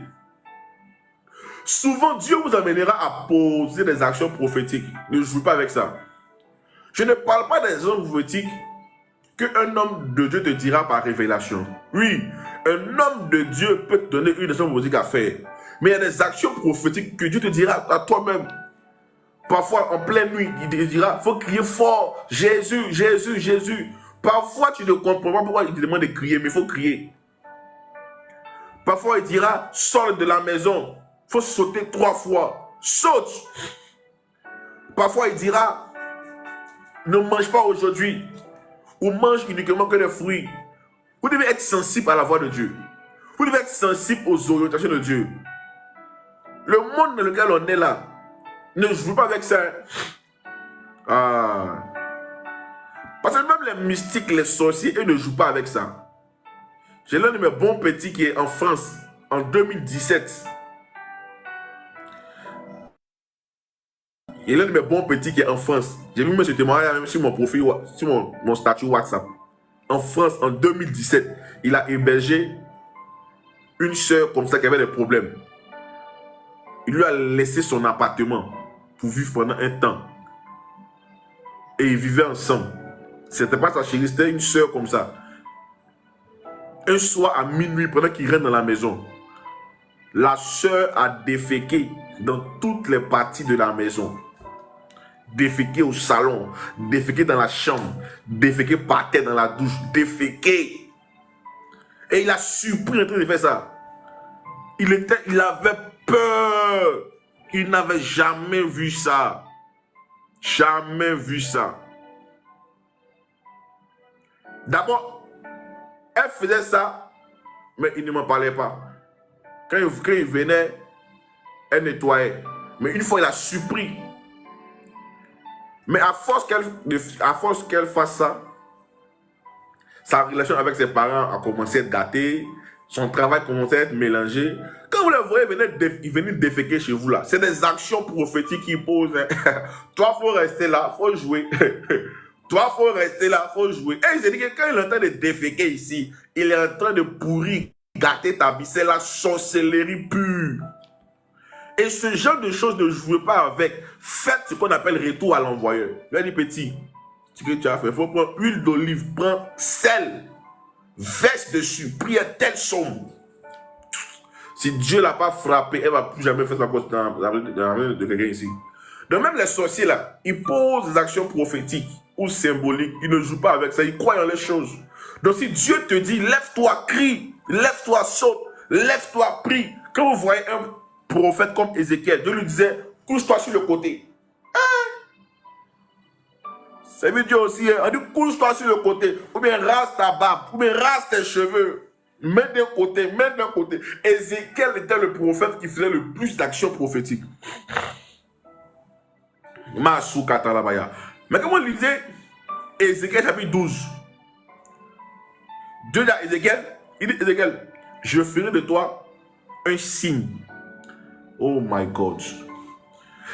Souvent, Dieu vous amènera à poser des actions prophétiques. Ne jouez pas avec ça. Je ne parle pas des actions prophétiques qu'un homme de Dieu te dira par révélation. Oui, un homme de Dieu peut te donner une action prophétique à faire. Mais il y a des actions prophétiques que Dieu te dira à toi-même. Parfois, en pleine nuit, il te dira, il faut crier fort, Jésus, Jésus, Jésus. Parfois, tu ne comprends pas pourquoi il te demande de crier, mais il faut crier. Parfois, il dira, sors de la maison. Il faut sauter 3 fois. Saute. Parfois, il dira, ne mange pas aujourd'hui. Ou mange uniquement que des fruits. Vous devez être sensible à la voix de Dieu. Vous devez être sensible aux orientations de Dieu. Le monde dans lequel on est là, ne joue pas avec ça. Ah. Parce que même les mystiques, les sorciers, ils ne jouent pas avec ça. J'ai l'un de mes bons petits qui est en France en 2017. Il y a l'un de mes bons petits qui est en France. J'ai vu ce témoignage même sur mon profil, sur mon statut WhatsApp. En France, en 2017, il a hébergé une soeur comme ça qui avait des problèmes. Il lui a laissé son appartement pour vivre pendant un temps. Et ils vivaient ensemble. C'était pas sa chérie, c'était une soeur comme ça. Un soir à minuit, pendant qu'il rentre dans la maison, la soeur a déféqué dans toutes les parties de la maison. Déféqué au salon, déféqué dans la chambre, déféqué par terre dans la douche, déféqué. Et il a surpris en train de faire ça. Il avait peur. Il n'avait jamais vu ça. Jamais vu ça. D'abord, elle faisait ça, mais il ne m'en parlait pas. Quand il venait, elle nettoyait. Mais une fois, il a surpris. Mais à force qu'elle fasse ça, sa relation avec ses parents a commencé à être gâtée. Son travail commençait à être mélangé. Quand vous le voyez, il venait déféquer chez vous là. C'est des actions prophétiques qu'il pose. Hein. Toi, il faut rester là, il faut jouer. Toi, il faut rester là, il faut jouer. Et il s'est dit que quand il est en train de déféquer ici, il est en train de pourrir, gâter ta vie. C'est la sorcellerie pure. Et ce genre de choses ne jouez pas avec. Faites ce qu'on appelle retour à l'envoyeur. Lui a dit, petit, ce que tu as fait, il faut prendre huile d'olive, prends sel, verse dessus, prie à telle somme. Si Dieu ne l'a pas frappé, elle ne va plus jamais faire ça dans la vie de quelqu'un ici. Donc même les sorciers là, ils posent des actions prophétiques ou symboliques. Ils ne jouent pas avec ça, ils croient en les choses. Donc si Dieu te dit, lève-toi, crie, lève-toi, saute, lève-toi, prie. Quand vous voyez un prophète comme Ézéchiel, Dieu lui disait, couche-toi sur le côté. C'est vu Dieu aussi, hein? On dit couche-toi sur le côté, ou bien rase ta barbe, ou bien rase tes cheveux. Mets d'un côté, mets d'un côté. Ézéchiel était le prophète qui faisait le plus d'actions prophétiques. Mais comment il disait Ézéchiel chapitre 12. Dieu dit à Ézéchiel, il dit Ézéchiel, je ferai de toi un signe. Oh my God.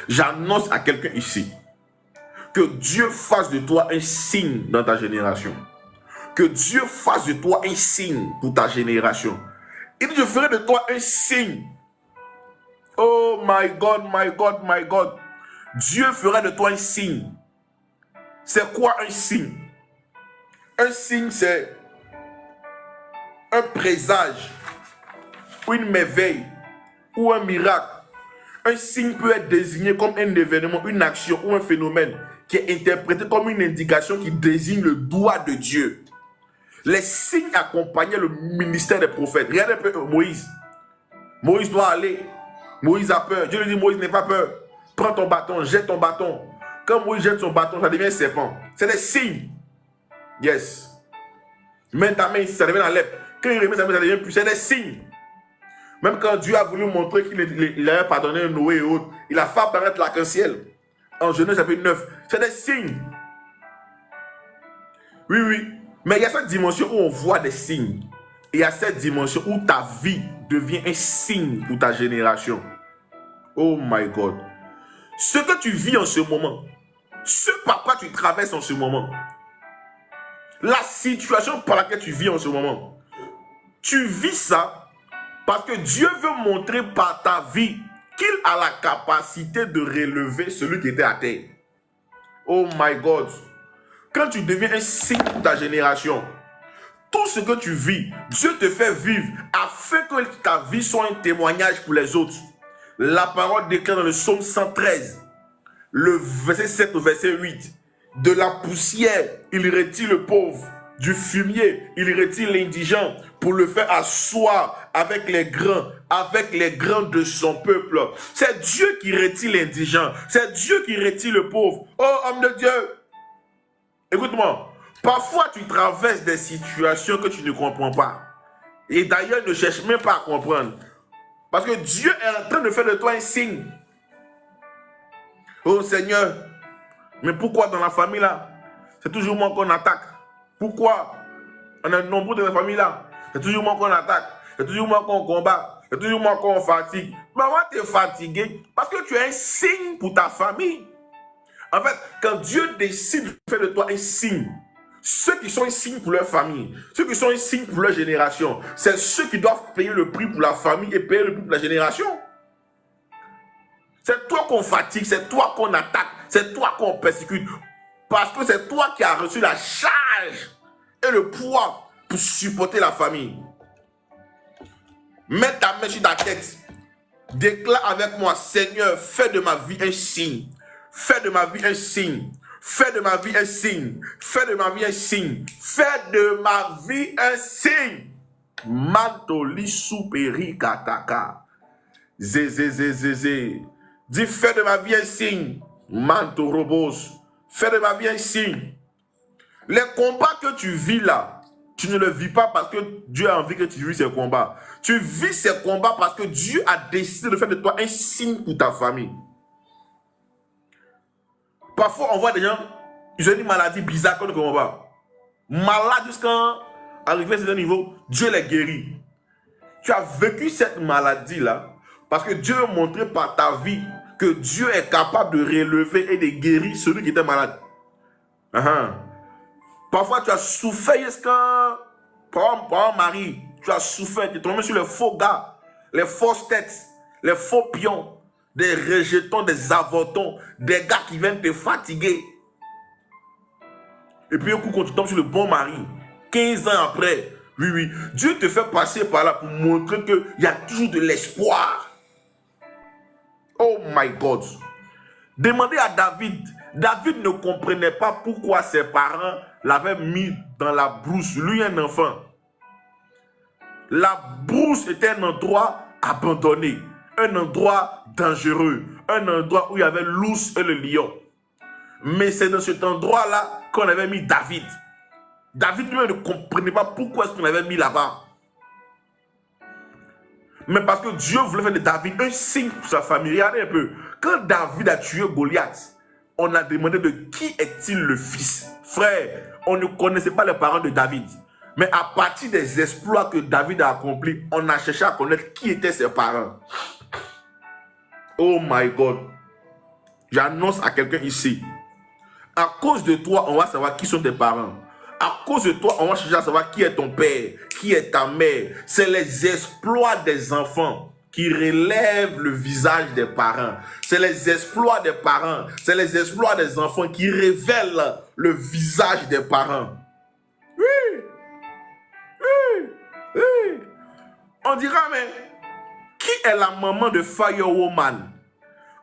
J'annonce à quelqu'un ici que Dieu fasse de toi un signe dans ta génération. Que Dieu fasse de toi un signe pour ta génération. Il dit, je ferai de toi un signe. Oh my God, my God, my God. Dieu fera de toi un signe. C'est quoi un signe? Un signe, c'est un présage, ou une merveille, ou un miracle. Un signe peut être désigné comme un événement, une action ou un phénomène qui est interprété comme une indication qui désigne le doigt de Dieu. Les signes accompagnaient le ministère des prophètes. Regardez un peu Moïse. Moïse doit aller. Moïse a peur. Dieu lui dit, Moïse n'aie pas peur. Prends ton bâton, jette ton bâton. Quand Moïse jette son bâton, ça devient un serpent. C'est des signes. Yes. Mets ta main ici, ça devient la lèpre. Quand il remet sa main, ça devient plus. C'est des signes. Même quand Dieu a voulu montrer qu'il avait pardonné Noé et autres, il a fait apparaître l'arc-en-ciel. En Genèse chapitre 9. C'est des signes. Oui, oui. Mais il y a cette dimension où on voit des signes. Et il y a cette dimension où ta vie devient un signe pour ta génération. Oh my God. Ce que tu vis en ce moment, ce par quoi tu traverses en ce moment, la situation par laquelle tu vis en ce moment, tu vis ça parce que Dieu veut montrer par ta vie qu'il a la capacité de relever celui qui était à terre. Oh my God. Quand tu deviens un signe pour ta génération, tout ce que tu vis, Dieu te fait vivre afin que ta vie soit un témoignage pour les autres. La parole déclare dans le psaume 113, le verset 7 au verset 8. De la poussière, il retire le pauvre. Du fumier, il retire l'indigent pour le faire asseoir avec les grands de son peuple. C'est Dieu qui retire l'indigent. C'est Dieu qui retire le pauvre. Oh, homme de Dieu, écoute-moi. Parfois, tu traverses des situations que tu ne comprends pas. Et d'ailleurs, ne cherche même pas à comprendre. Parce que Dieu est en train de faire de toi un signe. Oh Seigneur, mais pourquoi dans la famille là, c'est toujours moi qu'on attaque? Pourquoi on est nombreux dans la famille là? C'est toujours moi qu'on attaque. C'est toujours moi qu'on combat. C'est toujours moi qu'on fatigue. Mais moi, tu es fatigué parce que tu es un signe pour ta famille. En fait, quand Dieu décide de faire de toi un signe, ceux qui sont un signe pour leur famille, ceux qui sont un signe pour leur génération, c'est ceux qui doivent payer le prix pour la famille et payer le prix pour la génération. C'est toi qu'on fatigue, c'est toi qu'on attaque, c'est toi qu'on persécute. Parce que c'est toi qui as reçu la charge et le poids pour supporter la famille. Mets ta main sur ta tête. Déclare avec moi, Seigneur, fais de ma vie un signe. Fais de ma vie un signe. Fais de ma vie un signe. Fais de ma vie un signe. Fais de ma vie un signe. Mantoli souperi kataka. Zé. Dis, fais de ma vie un signe. Manto robos. Fais de ma vie un signe. Les combats que tu vis là, tu ne le vis pas parce que Dieu a envie que tu vis ces combats. Tu vis ces combats parce que Dieu a décidé de faire de toi un signe pour ta famille. Parfois, on voit des gens, ils ont une maladie bizarre qu'on ne comprend pas. Malade jusqu'à arriver à ce niveau, Dieu les guérit. Tu as vécu cette maladie-là parce que Dieu a montré par ta vie que Dieu est capable de relever et de guérir celui qui était malade. Parfois, tu as souffert jusqu'à... Par mari, tu as souffert, tu es tombé sur les faux gars, les fausses têtes, les faux pions, des rejetons, des avortons, des gars qui viennent te fatiguer. Et puis, un coup, quand tu tombes sur le bon mari, 15 ans après, oui, Dieu te fait passer par là pour montrer qu'il y a toujours de l'espoir. Oh my God. Demandez à David. David ne comprenait pas pourquoi ses parents l'avaient mis dans la brousse. Lui, un enfant. La brousse était un endroit abandonné. Un endroit dangereux. Un endroit où il y avait l'ours et le lion. Mais c'est dans cet endroit-là qu'on avait mis David. David lui ne comprenait pas pourquoi est-ce qu'on l'avait mis là-bas. Mais parce que Dieu voulait faire de David un signe pour sa famille. Regardez un peu. Quand David a tué Goliath, on a demandé de qui est-il le fils. Frère, on ne connaissait pas les parents de David. Mais à partir des exploits que David a accomplis, on a cherché à connaître qui étaient ses parents. Oh my God. J'annonce à quelqu'un ici. À cause de toi, on va savoir qui sont tes parents. À cause de toi, on va chercher à savoir qui est ton père, qui est ta mère. C'est les exploits des enfants qui relèvent le visage des parents. C'est les exploits des parents. C'est les exploits des enfants qui révèlent le visage des parents. Oui. On dira, mais qui est la maman de Firewoman?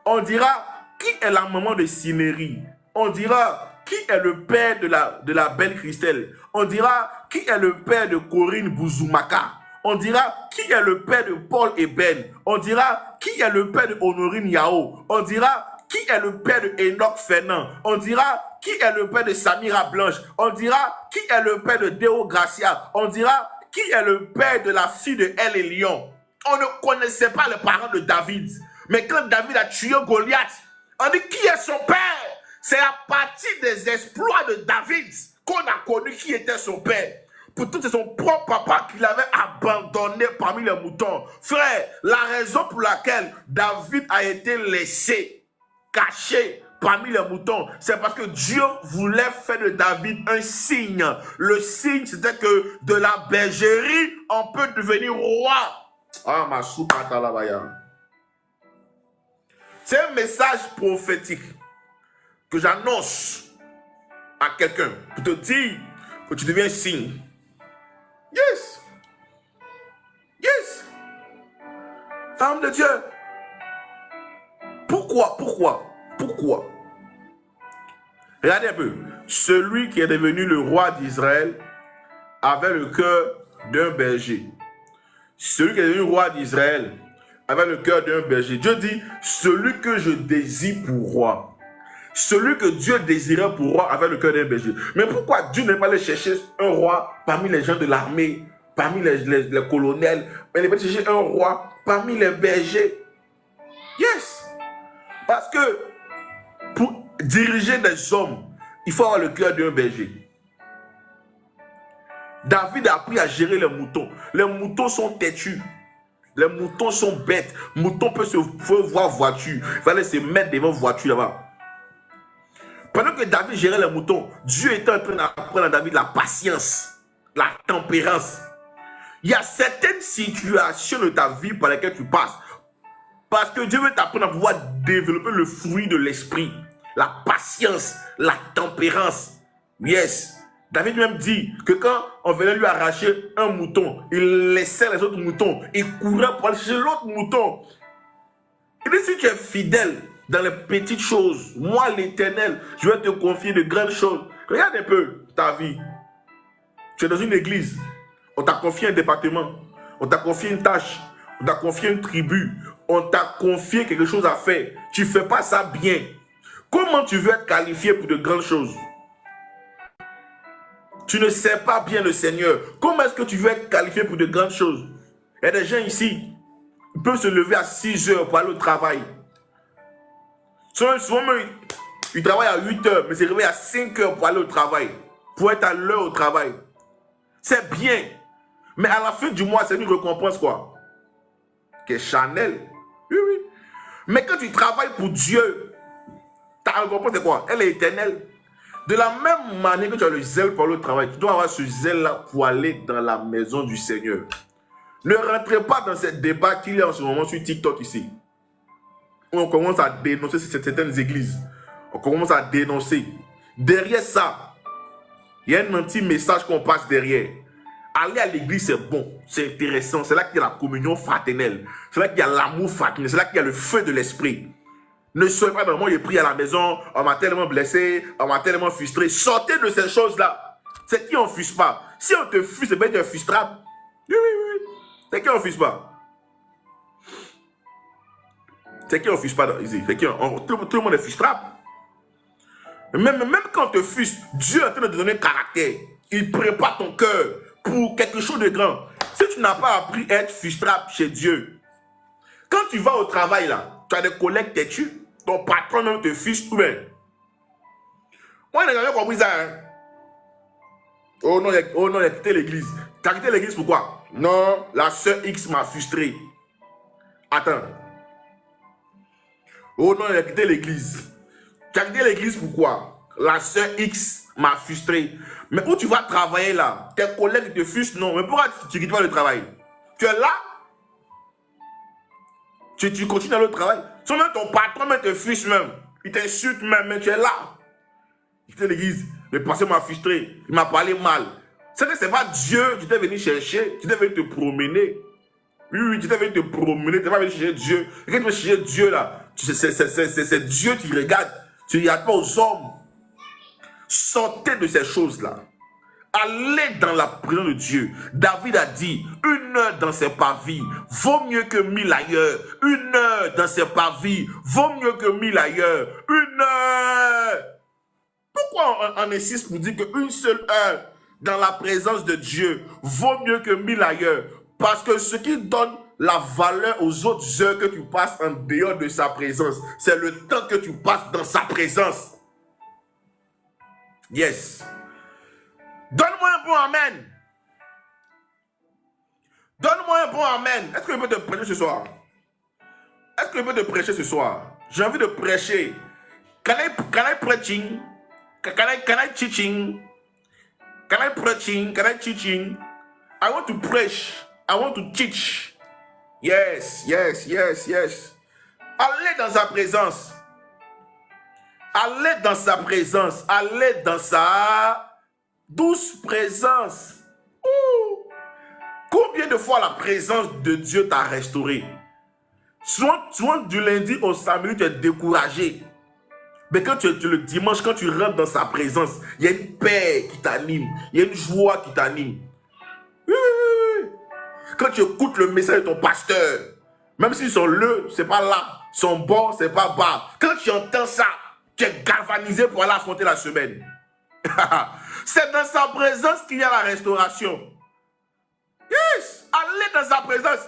On dira, qui est la maman de Cinéry? On dira, qui est le père de la belle Christelle? On dira, qui est le père de Corinne Bouzoumaka? On dira, qui est le père de Paul Eben? On dira, qui est le père de Honorine Yao? On dira, qui est le père de Enoch Fernand? On dira, qui est le père de Samira Blanche? On dira, qui est le père de Deo Gracia? On dira, qui est le père de la fille de El et Lion? On ne connaissait pas les parents de David. Mais quand David a tué Goliath, on dit qui est son père? C'est à partir des exploits de David qu'on a connu qui était son père. Pourtant, c'est son propre papa qui l'avait abandonné parmi les moutons. Frère, la raison pour laquelle David a été laissé, caché parmi les moutons, c'est parce que Dieu voulait faire de David un signe. Le signe, c'était que de la bergerie, on peut devenir roi. Ah, ma soupata la baya. C'est un message prophétique que j'annonce à quelqu'un pour te dire que tu deviens signe. Yes. Yes. Femme de Dieu. Pourquoi? Regardez un peu. Celui qui est devenu le roi d'Israël avait le cœur d'un berger. Celui qui est devenu roi d'Israël avait le cœur d'un berger. Dieu dit, celui que je désire pour roi. Celui que Dieu désirait pour roi avait le cœur d'un berger. Mais pourquoi Dieu n'est pas allé chercher un roi parmi les gens de l'armée, parmi les colonels, mais il est allé chercher un roi parmi les bergers? Yes! Parce que pour diriger des hommes, il faut avoir le cœur d'un berger. David a appris à gérer les moutons. Les moutons sont têtus. Les moutons sont bêtes. Mouton peut voir voiture. Il fallait se mettre devant voiture là-bas. Pendant que David gérait les moutons, Dieu était en train d'apprendre à David la patience, la tempérance. Il y a certaines situations de ta vie par lesquelles tu passes. Parce que Dieu veut t'apprendre à pouvoir développer le fruit de l'esprit. la patience, la tempérance. Yes. David même dit que quand on venait lui arracher un mouton, il laissait les autres moutons, il courait pour aller chercher l'autre mouton. Il dit, si tu es fidèle dans les petites choses, moi l'Éternel, je vais te confier de grandes choses. Regarde un peu ta vie. Tu es dans une église, on t'a confié un département, on t'a confié une tâche, on t'a confié une tribu, on t'a confié quelque chose à faire. Tu ne fais pas ça bien. Comment tu veux être qualifié pour de grandes choses? Tu ne sais pas bien le Seigneur. Comment est-ce que tu veux être qualifié pour de grandes choses? Il y a des gens ici, ils peuvent se lever à 6 heures pour aller au travail. Souvent, ils travaillent à 8 heures, mais ils se réveillent à 5 heures pour aller au travail, pour être à l'heure au travail. C'est bien. Mais à la fin du mois, c'est une récompense quoi? Qui est Chanel. Oui, oui. Mais quand tu travailles pour Dieu, ta récompense c'est quoi? Elle est éternelle. De la même manière que tu as le zèle pour le travail, tu dois avoir ce zèle-là pour aller dans la maison du Seigneur. Ne rentrez pas dans ce débat qu'il y a en ce moment sur TikTok ici. Où on commence à dénoncer certaines églises. On commence à dénoncer. Derrière ça, il y a un anti-message qu'on passe derrière. Aller à l'église, c'est bon, c'est intéressant. C'est là qu'il y a la communion fraternelle. C'est là qu'il y a l'amour fraternel. C'est là qu'il y a le feu de l'esprit. Ne soyez pas dans le monde, j'ai pris à la maison, on m'a tellement blessé, on m'a tellement frustré. Sortez de ces choses-là. C'est qui on ne fuse pas. Si on te fuse, c'est bien que tu es frustrable. Oui, oui, oui. C'est qui on ne fuse pas. C'est qui on ne fuse pas ici. Tout le monde est frustrable. Même quand on te fuse, Dieu est en train de te donner un caractère. Il prépare ton cœur pour quelque chose de grand. Si tu n'as pas appris à être frustrable chez Dieu, quand tu vas au travail là, tu as des collègues têtus, ton patron même te fiche tout bien. Moi, je n'ai jamais compris ça. Hein? Oh non, il a quitté l'église. Tu as quitté l'église pourquoi? Non, la sœur X m'a frustré. Attends. Oh non, il a quitté l'église. Tu as quitté l'église pourquoi? La sœur X m'a frustré. Mais où tu vas travailler là? Tes collègues te frustrent? Non. Mais pourquoi tu ne quittes pas le travail? Tu es là? Tu continues dans le travail. Soit même ton patron même te frustre même. Il t'insulte même, mais tu es là. Il quitte l'église. Le passé m'a frustré. Il m'a parlé mal. C'est que ce n'est pas Dieu que tu t'es venu chercher. Tu t'es venu te promener. Oui, oui, tu t'es venu te promener. Tu n'es pas venu chercher Dieu. Et quand tu veux chercher Dieu là, c'est Dieu qui regarde. Tu ne regardes pas aux hommes. Sortez de ces choses-là. Allez dans la présence de Dieu. David a dit, 1 heure dans ses parvis vaut mieux que 1000 ailleurs. 1 heure dans ses parvis vaut mieux que 1000 ailleurs. 1 heure. Pourquoi on insiste pour dire qu'une seule heure dans la présence de Dieu vaut mieux que 1000 ailleurs? Parce que ce qui donne la valeur aux autres heures que tu passes en dehors de sa présence, c'est le temps que tu passes dans sa présence. Yes. Donne-moi un bon amen. Donne-moi un bon amen. Est-ce que je peux te prêcher ce soir? Est-ce que je peux te prêcher ce soir? J'ai envie de prêcher. Can I preaching? Can I teaching? Can I preaching? Can I teaching? I want to preach. I want to teach. Yes, yes, yes, yes. Allez dans sa présence. Allez dans sa présence. Allez dans sa douce présence. Ouh. Combien de fois la présence de Dieu t'a restauré? Souvent du lundi au samedi, tu es découragé. Mais quand tu es le dimanche, quand tu rentres dans sa présence, il y a une paix qui t'anime. Il y a une joie qui t'anime. Quand tu écoutes le message de ton pasteur, même s'ils sont c'est pas là. Son bon, c'est pas bas. Quand tu entends ça, tu es galvanisé pour aller affronter la semaine. C'est dans sa présence qu'il y a la restauration. Yes! Allez dans sa présence.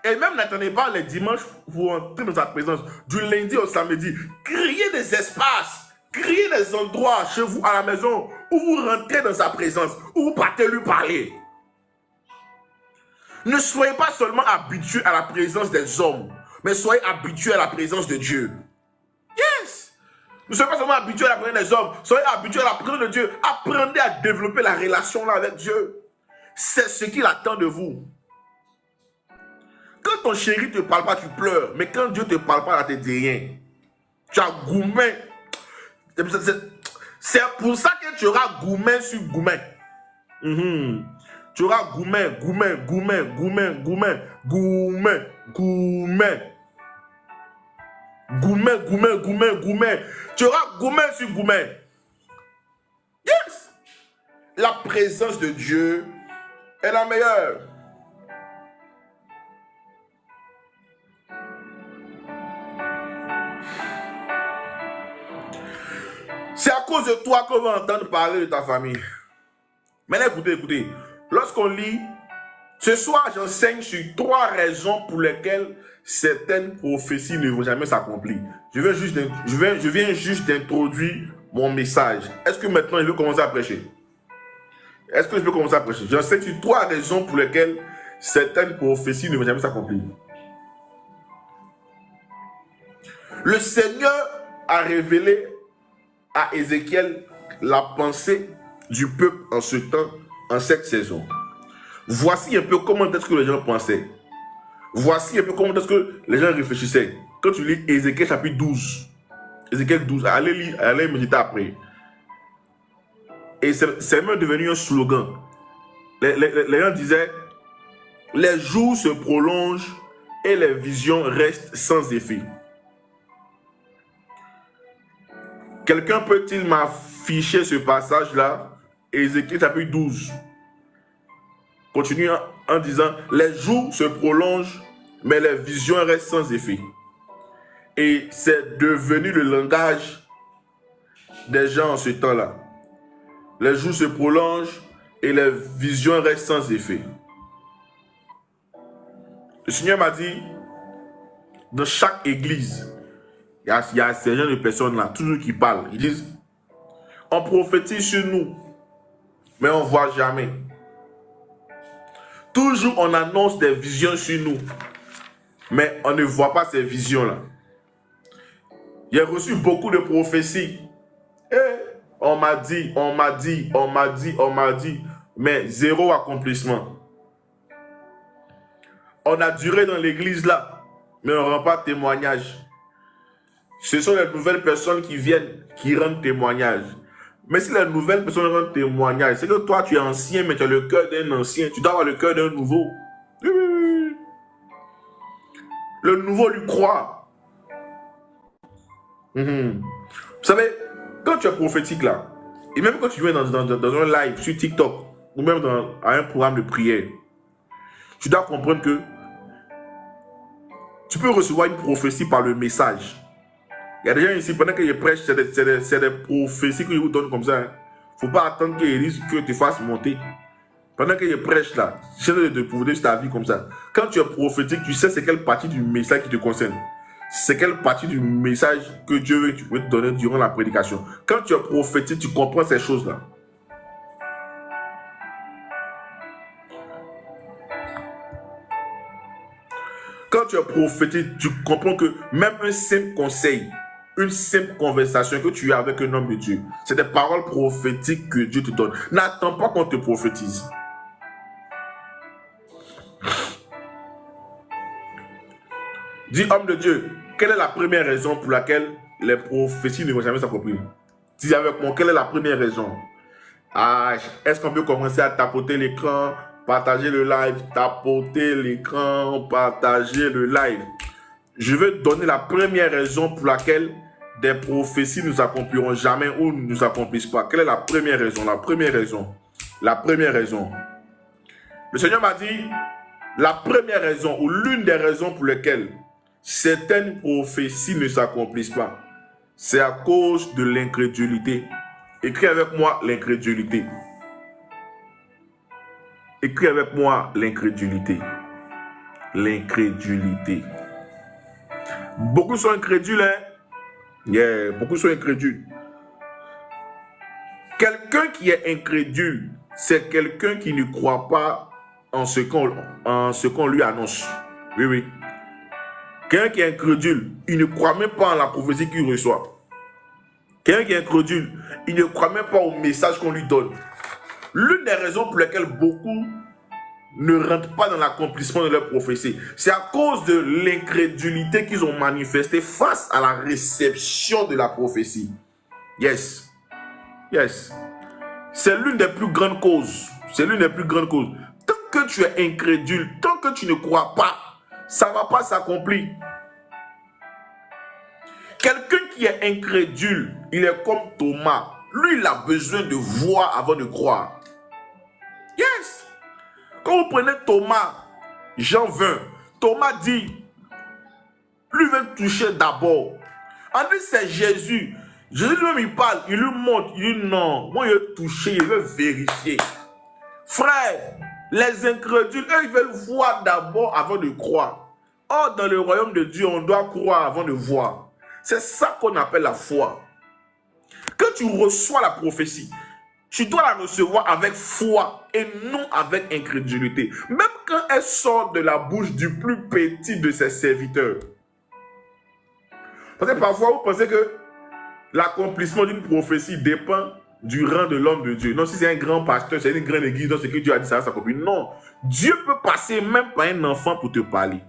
Et même n'attendez pas les dimanches, vous entrez dans sa présence. Du lundi au samedi, créez des espaces, créez des endroits chez vous à la maison où vous rentrez dans sa présence, où vous partez lui parler. Ne soyez pas seulement habitués à la présence des hommes, mais soyez habitués à la présence de Dieu. Yes! Ne soyez pas seulement habitués à la présence des hommes, soyez habitués à la présence de Dieu. Apprenez à développer la relation là avec Dieu. C'est ce qu'il attend de vous. Quand ton chéri ne te parle pas, tu pleures. Mais quand Dieu ne te parle pas, là, tu ne dis rien. Tu as gourmet. C'est pour ça que tu auras gourmet sur gourmet. Tu auras gourmet. Tu auras gourmet sur gourmet. Yes! La présence de Dieu est la meilleure. C'est à cause de toi qu'on va entendre parler de ta famille. Maintenant, écoutez. Lorsqu'on lit, ce soir, j'enseigne sur 3 raisons pour lesquelles certaines prophéties ne vont jamais s'accomplir. Je viens juste d'introduire mon message. Est-ce que maintenant, je veux commencer à prêcher? J'enseigne sur 3 raisons pour lesquelles certaines prophéties ne vont jamais s'accomplir. Le Seigneur a révélé à Ézéchiel la pensée du peuple en ce temps, en cette saison. Voici un peu comment est-ce que les gens pensaient. Voici un peu comment est-ce que les gens réfléchissaient. Quand tu lis Ézéchiel chapitre 12, Ézéchiel 12, allez lire, allez méditer après. Et c'est même devenu un slogan. Les gens disaient, les jours se prolongent et les visions restent sans effet. Quelqu'un peut-il m'afficher ce passage-là? Ézéchiel chapitre 12. Continue en disant, les jours se prolongent, mais les visions restent sans effet. Et c'est devenu le langage des gens en ce temps-là. Les jours se prolongent et les visions restent sans effet. Le Seigneur m'a dit, dans chaque église, il y a ces genre de personnes-là, toujours qui parlent. Ils disent, on prophétise sur nous, mais on ne voit jamais. Toujours on annonce des visions sur nous, mais on ne voit pas ces visions-là. J'ai reçu beaucoup de prophéties. Et on m'a dit, mais zéro accomplissement. On a duré dans l'église là, mais on ne rend pas témoignage. Ce sont les nouvelles personnes qui viennent, qui rendent témoignage. Mais si les nouvelles personnes rendent témoignage, c'est que toi tu es ancien, mais tu as le cœur d'un ancien. Tu dois avoir le cœur d'un nouveau. Le nouveau lui croit. Vous savez, quand tu es prophétique là, et même quand tu viens dans un live sur TikTok, ou même à un programme de prière, tu dois comprendre que tu peux recevoir une prophétie par le message. Il y a des gens ici, pendant que je prêche, c'est des prophéties que je vous donne comme ça. Il ne faut pas attendre que tu fasses monter. Pendant que je prêche là, j'essaie de prouver ta vie comme ça. Quand tu es prophétique, tu sais c'est quelle partie du message qui te concerne. C'est quelle partie du message que Dieu veut te donner durant la prédication. Quand tu es prophétique, tu comprends ces choses-là. Quand tu es prophétique, tu comprends que même un simple conseil, une simple conversation que tu as avec un homme de Dieu, c'est des paroles prophétiques que Dieu te donne. N'attends pas qu'on te prophétise. Dis, homme de Dieu, quelle est la première raison pour laquelle les prophéties ne vont jamais s'accomplir? Dis avec moi, quelle est la première raison? Est-ce qu'on peut commencer à tapoter l'écran, partager le live, tapoter l'écran, partager le live? Je vais te donner la première raison pour laquelle des prophéties ne s'accompliront jamais ou ne s'accomplissent pas. Quelle est la première raison? La première raison. Le Seigneur m'a dit, la première raison ou l'une des raisons pour lesquelles certaines prophéties ne s'accomplissent pas, c'est à cause de l'incrédulité. Écris avec moi l'incrédulité. Écris avec moi l'incrédulité. L'incrédulité. Beaucoup sont incrédules, hein? Beaucoup sont incrédules. Quelqu'un qui est incrédule, c'est quelqu'un qui ne croit pas en ce qu'on lui annonce. Oui. Quelqu'un qui est incrédule, il ne croit même pas en la prophétie qu'il reçoit. Quelqu'un qui est incrédule, il ne croit même pas au message qu'on lui donne. L'une des raisons pour lesquelles beaucoup ne rentrent pas dans l'accomplissement de leur prophétie, c'est à cause de l'incrédulité qu'ils ont manifestée face à la réception de la prophétie. Yes. Yes. C'est l'une des plus grandes causes. C'est l'une des plus grandes causes. Tant que tu es incrédule, tant que tu ne crois pas, ça ne va pas s'accomplir. Quelqu'un qui est incrédule, il est comme Thomas. Lui, il a besoin de voir avant de croire. Yes. Quand vous prenez Thomas, Jean 20, Thomas dit, lui veut toucher d'abord. En dit, c'est Jésus. Jésus lui-même, il parle, il lui montre, il dit non, moi, je veux toucher, je veux vérifier. Frère, les incrédules, eux, ils veulent voir d'abord avant de croire. Or, dans le royaume de Dieu, on doit croire avant de voir. C'est ça qu'on appelle la foi. Quand tu reçois la prophétie, tu dois la recevoir avec foi et non avec incrédulité. Même quand elle sort de la bouche du plus petit de ses serviteurs. Parce que parfois, vous pensez que l'accomplissement d'une prophétie dépend du rang de l'homme de Dieu. Non, si c'est un grand pasteur, c'est une grande église, donc ce que Dieu a dit, ça va s'accomplir. Non, Dieu peut passer même par un enfant pour te parler.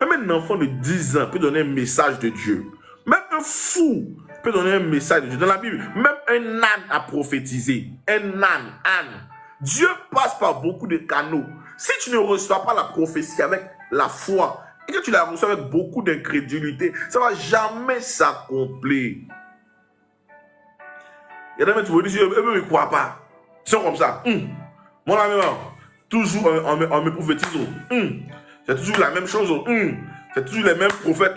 Même un enfant de 10 ans peut donner un message de Dieu. Même un fou peut donner un message de Dieu. Dans la Bible, même un âne a prophétisé. Un âne. Dieu passe par beaucoup de canaux. Si tu ne reçois pas la prophétie avec la foi et que tu la reçois avec beaucoup d'incrédulité, ça ne va jamais s'accomplir. Il y a des gens qui vont dire, eux ne croient pas. Ils sont comme ça. Mon ami, toujours on me prophétise. C'est toujours la même chose. C'est toujours les mêmes prophètes.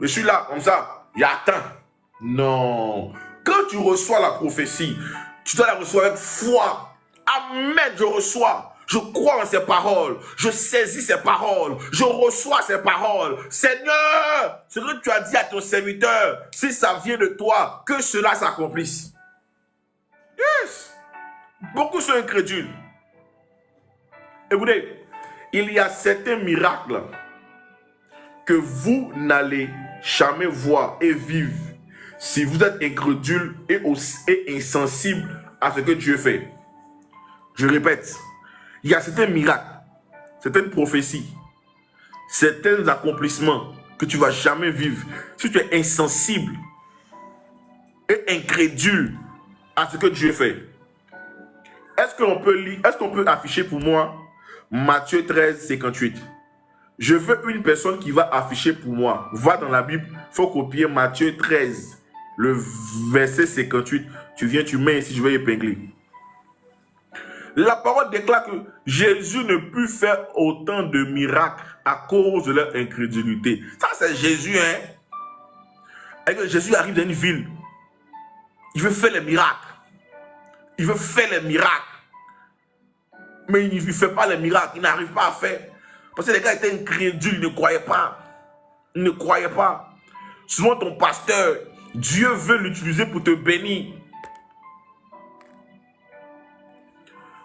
Je suis là, comme ça. Il attend. Non. Quand tu reçois la prophétie, tu dois la recevoir avec foi. Amen, je reçois. Je crois en ces paroles. Je saisis ces paroles. Je reçois ces paroles. Seigneur, ce que tu as dit à ton serviteur, si ça vient de toi, que cela s'accomplisse. Yes. Beaucoup sont incrédules. Écoutez, il y a certains miracles que vous n'allez jamais voir et vivre si vous êtes incrédule et insensible à ce que Dieu fait. Je répète, il y a certains miracles, certaines prophéties, certains accomplissements que tu ne vas jamais vivre si tu es insensible et incrédule à ce que Dieu fait. Est-ce qu'on peut lire, est-ce qu'on peut afficher pour moi Matthieu 13, 58? Je veux une personne qui va afficher pour moi. Va dans la Bible, il faut copier Matthieu 13, le verset 58. Tu viens, tu mets ici, je vais épingler. La parole déclare que Jésus ne put faire autant de miracles à cause de leur incrédulité. Ça, c'est Jésus, hein? Et que Jésus arrive dans une ville. Il veut faire les miracles. Il veut faire les miracles. Mais il ne fait pas les miracles. Il n'arrive pas à faire. Parce que les gars étaient incrédules. Ils ne croyaient pas. Ils ne croyaient pas. Souvent, ton pasteur, Dieu veut l'utiliser pour te bénir.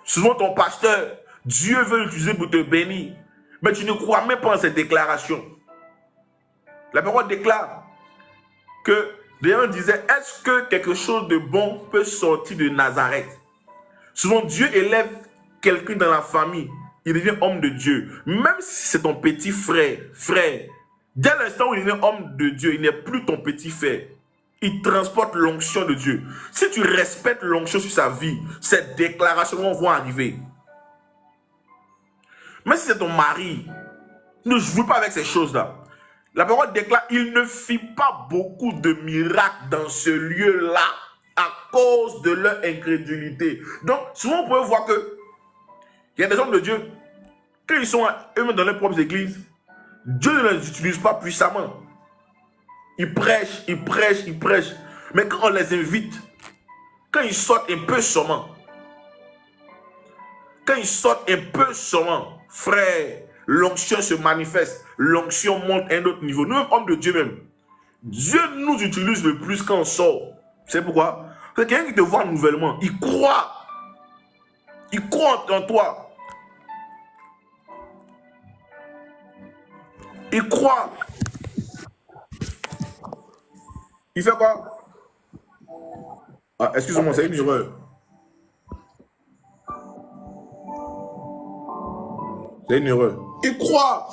Souvent, ton pasteur, Dieu veut l'utiliser pour te bénir. Mais tu ne crois même pas en cette déclaration. La parole déclare que les gens disaient, est-ce que quelque chose de bon peut sortir de Nazareth? Souvent, Dieu élève quelqu'un dans la famille. Il devient homme de Dieu. Même si c'est ton petit frère, dès l'instant où il est homme de Dieu, il n'est plus ton petit frère. Il transporte l'onction de Dieu. Si tu respectes l'onction sur sa vie, ces déclarations vont arriver. Mais si c'est ton mari, ne joue pas avec ces choses-là. La parole déclare, il ne fit pas beaucoup de miracles dans ce lieu-là à cause de leur incrédulité. Donc, souvent on peut voir que il y a des hommes de Dieu, quand ils sont eux-mêmes dans leurs propres églises, Dieu ne les utilise pas puissamment. Ils prêchent. Mais quand on les invite, quand ils sortent un peu seulement, frère, l'onction se manifeste, l'onction monte à un autre niveau. Nous, hommes de Dieu même, Dieu nous utilise le plus quand on sort. C'est pourquoi? Parce que quelqu'un qui te voit nouvellement, il croit en toi. Il croit. Il fait quoi? Ah, excusez-moi, c'est une erreur. C'est une erreur. Il croit.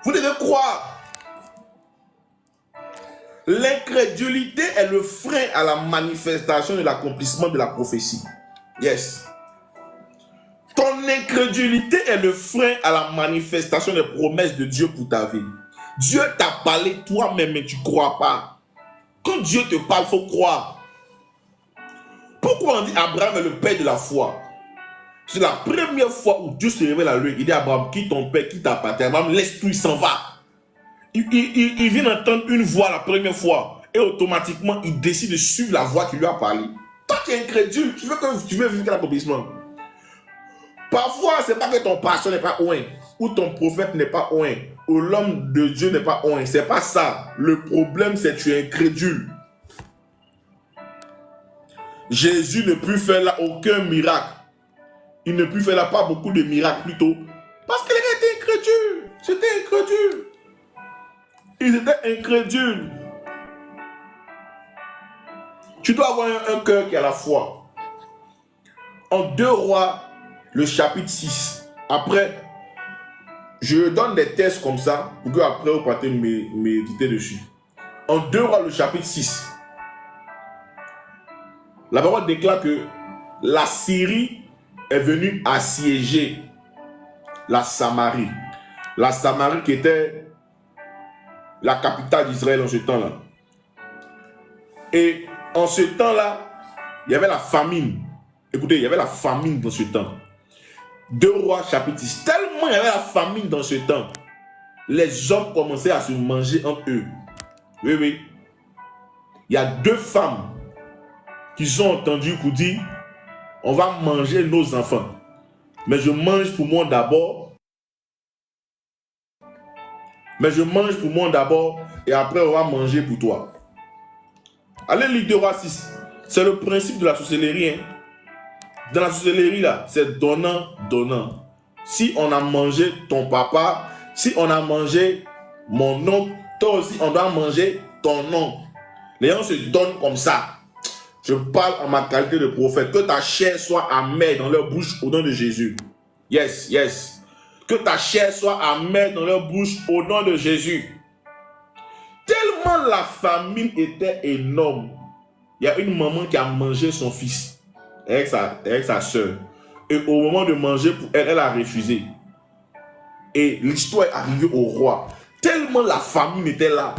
Vous devez croire. L'incrédulité est le frein à la manifestation de l'accomplissement de la prophétie. Yes. Ton incrédulité est le frein à la manifestation des promesses de Dieu pour ta vie. Dieu t'a parlé toi-même, mais tu ne crois pas. Quand Dieu te parle, il faut croire. Pourquoi on dit Abraham est le père de la foi? C'est la première fois où Dieu se révèle à lui. Il dit à Abraham, quitte ton père, quitte ta patrie. Abraham laisse tout, il s'en va. Il vient d'entendre une voix la première fois. Et automatiquement, il décide de suivre la voix qui lui a parlé. Toi, tu es incrédule. Tu veux vivre l'accomplissement. Parfois, ce n'est pas que ton pasteur n'est pas oint, ou ton prophète n'est pas oint, ou l'homme de Dieu n'est pas oint. Ce n'est pas ça. Le problème, c'est que tu es incrédule. Jésus ne put faire là aucun miracle. Il ne put faire là pas beaucoup de miracles plutôt. Parce qu'il était incrédule. C'était incrédule. Ils étaient incrédules. Tu dois avoir un cœur qui a la foi. En 2 Rois, le chapitre 6. Après, je donne des tests comme ça pour que après vous partez méditer dessus. En 2 Rois, le chapitre 6. La parole déclare que la Syrie est venue assiéger la Samarie. La Samarie qui était la capitale d'Israël en ce temps-là. Et en ce temps-là, il y avait la famine. Écoutez, il y avait la famine dans ce temps. 2 Rois chapitre 6. Tellement il y avait la famine dans ce temps, les hommes commençaient à se manger entre eux. Oui, oui. Il y a 2 femmes qui ont entendu pour dire, on va manger nos enfants. Mais je mange pour moi d'abord. Et après on va manger pour toi. Allez lire 2 Rois 6. C'est le principe de la sorcellerie. Hein. Dans la sorcellerie là, c'est donnant, donnant. Si on a mangé ton papa, si on a mangé mon oncle, toi aussi on doit manger ton oncle. Les gens se donnent comme ça. Je parle en ma qualité de prophète. Que ta chair soit amère dans leur bouche au nom de Jésus. Yes, yes. Que ta chair soit amère dans leur bouche au nom de Jésus. Tellement la famine était énorme. Il y a une maman qui a mangé son fils avec sa soeur. Et au moment de manger, elle a refusé. Et l'histoire est arrivée au roi. Tellement la famine était là.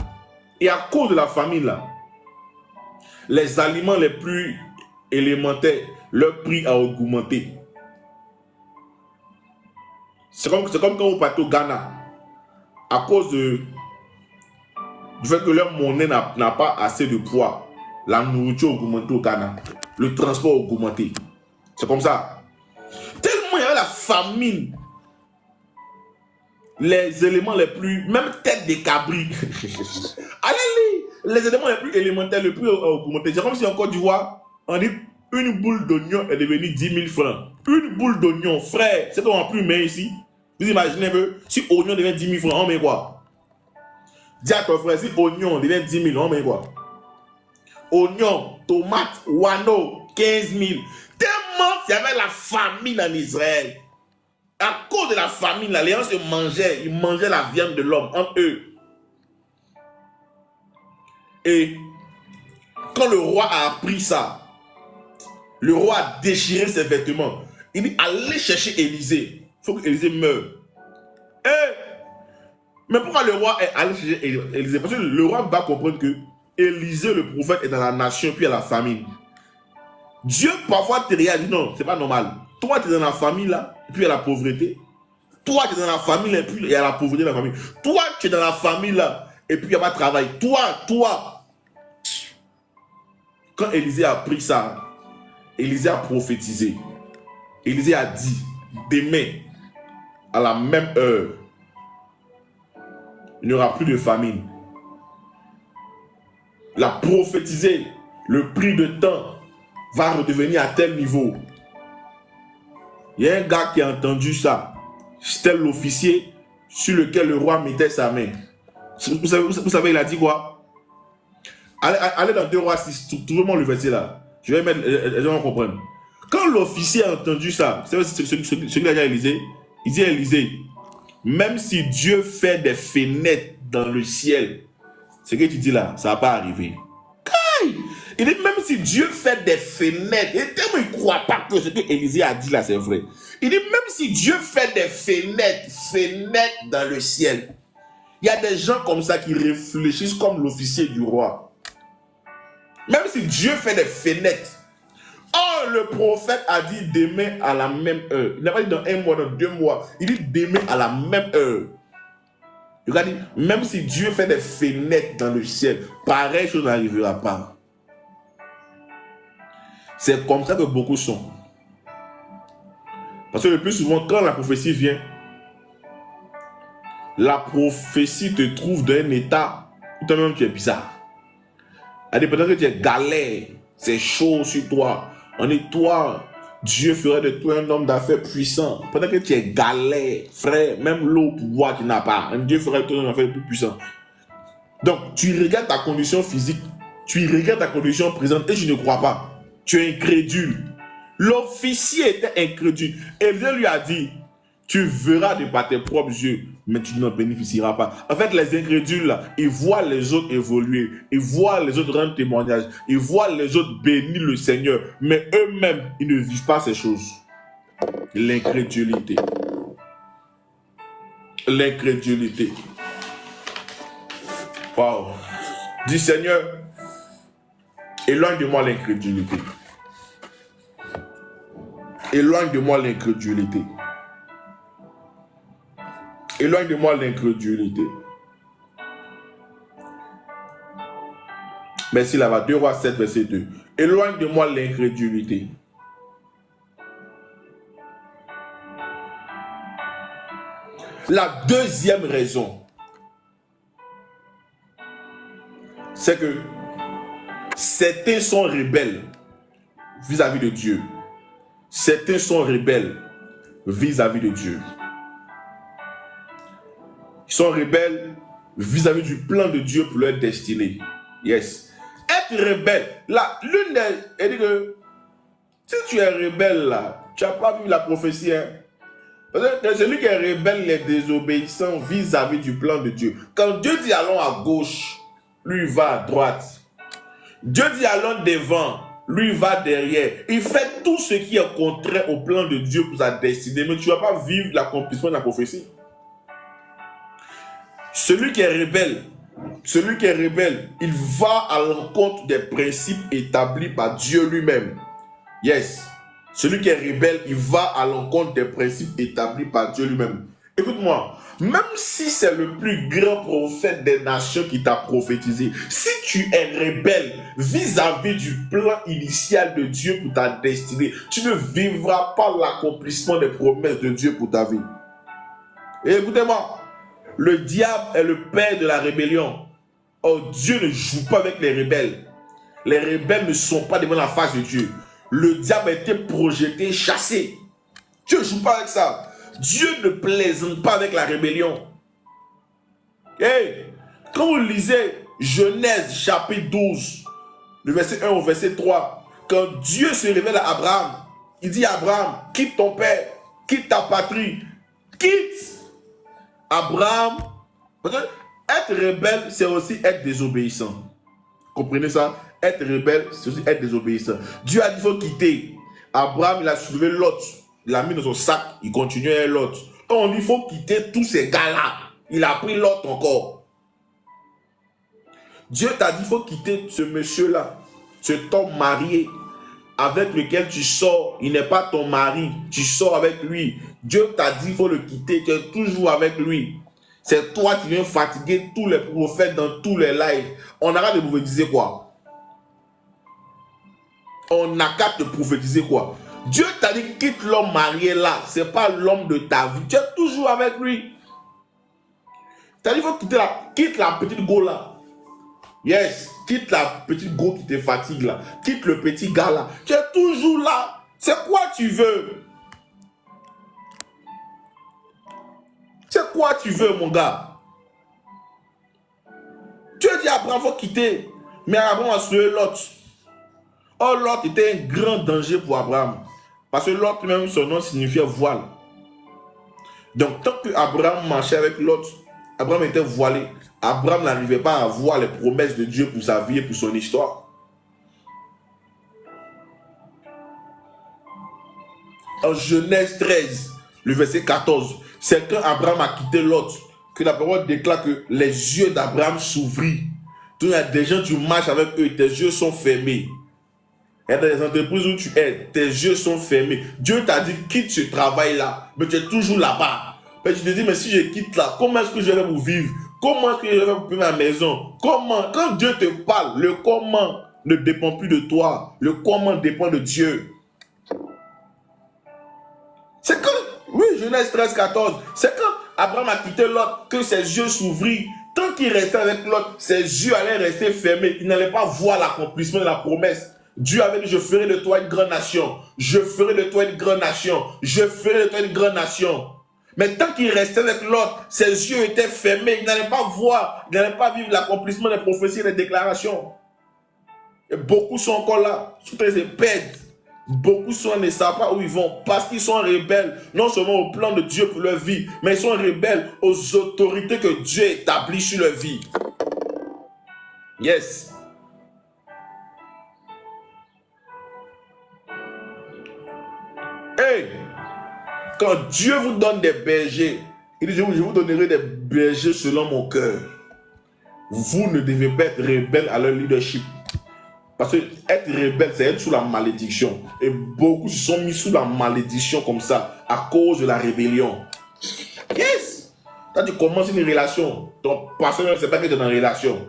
Et à cause de la famine là, les aliments les plus élémentaires, leur prix a augmenté. C'est comme quand vous partez au Ghana. À cause du fait que leur monnaie n'a pas assez de poids, la nourriture a augmenté au Ghana. Le transport a augmenté. C'est comme ça. Tellement il y avait la famine. Les éléments les plus, même tête des cabris. Allez lire. Les éléments les plus élémentaires, le plus augmenté. C'est comme si en Côte d'Ivoire, on dit une boule d'oignon est devenue 10 000 francs. Une boule d'oignon, frère, c'est qu'on n'a plus mais ici. Vous imaginez que si oignon devient 10 000 francs, on met quoi? Dis à ton frère, si oignon devient 10 000, on met quoi? Oignon, tomate, wano, 15 000. Tellement il y avait la famine en Israël. À cause de la famine, là, les gens se mangeaient, ils mangeaient la viande de l'homme entre eux. Et quand le roi a appris ça, le roi a déchiré ses vêtements. Il dit, allez chercher Élisée. Il faut que Élisée meure. Mais pourquoi le roi est allé chercher Élisée? Parce que le roi va comprendre que Élisée, le prophète, est dans la nation, puis il y a la famine. Dieu, parfois, te regarde, dit non, c'est pas normal. Toi, tu es dans la famille, là, et puis il y a la pauvreté. Toi, tu es dans la famille, et puis il y a la pauvreté dans la famille. Toi, tu es dans la famille, là, et puis il n'y a pas de travail. Toi. Quand Élisée a pris ça, Élisée a prophétisé. Élisée a dit, demain, à la même heure, il n'y aura plus de famine. Il a prophétisé, le prix de temps va redevenir à tel niveau. Il y a un gars qui a entendu ça. C'était l'officier sur lequel le roi mettait sa main. Vous savez, il a dit quoi? Allez dans 2 Rois 6, trouvez-moi le verset là. Je vais mettre, les gens vont comprendre. Quand l'officier a entendu ça, c'est celui qui a dit à Élisée, il dit à Élisée, même si Dieu fait des fenêtres dans le ciel, Ce que tu dis là, ça va pas arriver. Il dit même si Dieu fait des fenêtres, et tellement il ne croit pas que ce que Élisée a dit là c'est vrai. Il dit même si Dieu fait des fenêtres dans le ciel, il y a des gens comme ça qui réfléchissent comme l'officier du roi. Même si Dieu fait des fenêtres, oh le prophète a dit demain à la même heure. Il n'a pas dit dans 1 mois, dans 2 mois. Il dit demain à la même heure. Il a dit même si Dieu fait des fenêtres dans le ciel, pareille chose n'arrivera pas. C'est comme ça que beaucoup sont. Parce que le plus souvent, quand la prophétie vient, la prophétie te trouve dans un état où toi-même tu es bizarre. Elle dit peut-être que tu es galère, c'est chaud sur toi. On est toi, Dieu ferait de toi un homme d'affaires puissant. Pendant que tu es galère, frère, même l'eau pour boire tu n'as pas. Dieu ferait de toi un homme d'affaires plus puissant. Donc, tu regardes ta condition physique, tu regardes ta condition présente et tu ne crois pas. Tu es incrédule. L'officier était incrédule. Et Dieu lui a dit, tu verras de par tes propres yeux, mais tu n'en bénéficieras pas. En fait, les incrédules, là, ils voient les autres évoluer, ils voient les autres rendre témoignage, ils voient les autres bénir le Seigneur, mais eux-mêmes, ils ne vivent pas ces choses. L'incrédulité. L'incrédulité. Waouh. Dis Seigneur, éloigne de moi l'incrédulité. Éloigne de moi l'incrédulité. Éloigne de moi l'incrédulité. Merci là-bas. 2 Rois 7, verset 2. Éloigne de moi l'incrédulité. La deuxième raison, c'est que certains sont rebelles vis-à-vis de Dieu. Certains sont rebelles vis-à-vis de Dieu. Ils sont rebelles vis-à-vis du plan de Dieu pour leur destinée. Yes. Être rebelle, là, l'une des... Elle dit que si tu es rebelle là, tu n'as pas vu la prophétie. Hein? Parce que celui qui est rebelle, il est désobéissant vis-à-vis du plan de Dieu. Quand Dieu dit allons à gauche, lui va à droite. Dieu dit allons devant, lui va derrière. Il fait tout ce qui est contraire au plan de Dieu pour sa destinée. Mais tu ne vas pas vivre l'accomplissement de la prophétie. Celui qui est rebelle, il va à l'encontre des principes établis par Dieu lui-même. Yes. Celui qui est rebelle, il va à l'encontre des principes établis par Dieu lui-même. Écoute-moi, même si c'est le plus grand prophète des nations qui t'a prophétisé, si tu es rebelle vis-à-vis du plan initial de Dieu pour ta destinée, tu ne vivras pas l'accomplissement des promesses de Dieu pour ta vie. Et écoutez-moi, le diable est le père de la rébellion. Or, Dieu ne joue pas avec les rebelles. Les rebelles ne sont pas devant la face de Dieu. Le diable a été projeté, chassé. Dieu ne joue pas avec ça. Dieu ne plaisante pas avec la rébellion. Hey, quand vous lisez Genèse chapitre 12, le verset 1 au verset 3, quand Dieu se révèle à Abraham, il dit à Abraham, quitte ton père, quitte ta patrie, quitte. Abraham, parce que être rebelle, c'est aussi être désobéissant. Comprenez ça? Être rebelle, c'est aussi être désobéissant. Dieu a dit qu'il faut quitter. Abraham, il a soulevé Lot. Il l'a mis dans son sac. Il continuait avec Lot. On dit qu'il faut quitter tous ces gars-là. Il a pris Lot encore. Dieu t'a dit qu'il faut quitter ce monsieur-là. Cet homme marié avec lequel tu sors. Il n'est pas ton mari. Tu sors avec lui. Dieu t'a dit qu'il faut le quitter. Tu es toujours avec lui. C'est toi qui viens fatiguer tous les prophètes dans tous les lives. On arrête de prophétiser quoi? On n'a qu'à te prophétiser quoi? Dieu t'a dit quitte l'homme marié là. C'est pas l'homme de ta vie. Tu es toujours avec lui. T'as dit il faut quitte la petite go là. Yes. Quitte la petite go qui te fatigue là. Quitte le petit gars là. Tu es toujours là. C'est quoi tu veux? C'est quoi tu veux, mon gars? Tu as dit à Abraham, il faut quitter. Mais Abraham a sauvé Lot. Or, Lot était un grand danger pour Abraham. Parce que Lot, même son nom signifiait voile. Donc, tant que Abraham marchait avec Lot, Abraham était voilé. Abraham n'arrivait pas à voir les promesses de Dieu pour sa vie et pour son histoire. En Genèse 13, le verset 14, c'est quand Abraham a quitté Lot que la parole déclare que les yeux d'Abraham s'ouvrirent. Il y a des gens, tu marches avec eux, tes yeux sont fermés. Il y a des entreprises où tu es, tes yeux sont fermés. Dieu t'a dit, quitte ce travail-là, mais tu es toujours là-bas. Mais tu te dis, mais si je quitte là, comment est-ce que je vais vous vivre? Comment est-ce que je vais vous payer ma maison? Comment? Quand Dieu te parle, le comment ne dépend plus de toi. Le comment dépend de Dieu. C'est quand, oui, Genèse 13, 14, c'est quand Abraham a quitté Lot que ses yeux s'ouvrirent. Tant qu'il restait avec Lot, ses yeux allaient rester fermés. Il n'allait pas voir l'accomplissement de la promesse. Dieu avait dit, je ferai de toi une grande nation. Je ferai de toi une grande nation. Je ferai de toi une grande nation. Mais tant qu'il restait avec Lot, ses yeux étaient fermés. Il n'allait pas voir, il n'allait pas vivre l'accomplissement des prophéties et des déclarations. Et beaucoup sont encore là, sous les épées. Beaucoup sont ne savent pas où ils vont parce qu'ils sont rebelles, non seulement au plan de Dieu pour leur vie, mais ils sont rebelles aux autorités que Dieu établit sur leur vie. Yes. Hey, quand Dieu vous donne des bergers, il dit, je vous donnerai des bergers selon mon cœur. Vous ne devez pas être rebelle à leur leadership. Parce que être rebelle, c'est être sous la malédiction. Et beaucoup se sont mis sous la malédiction comme ça, à cause de la rébellion. Yes! Quand tu commences une relation, ton pasteur ne sait pas que tu es dans une relation.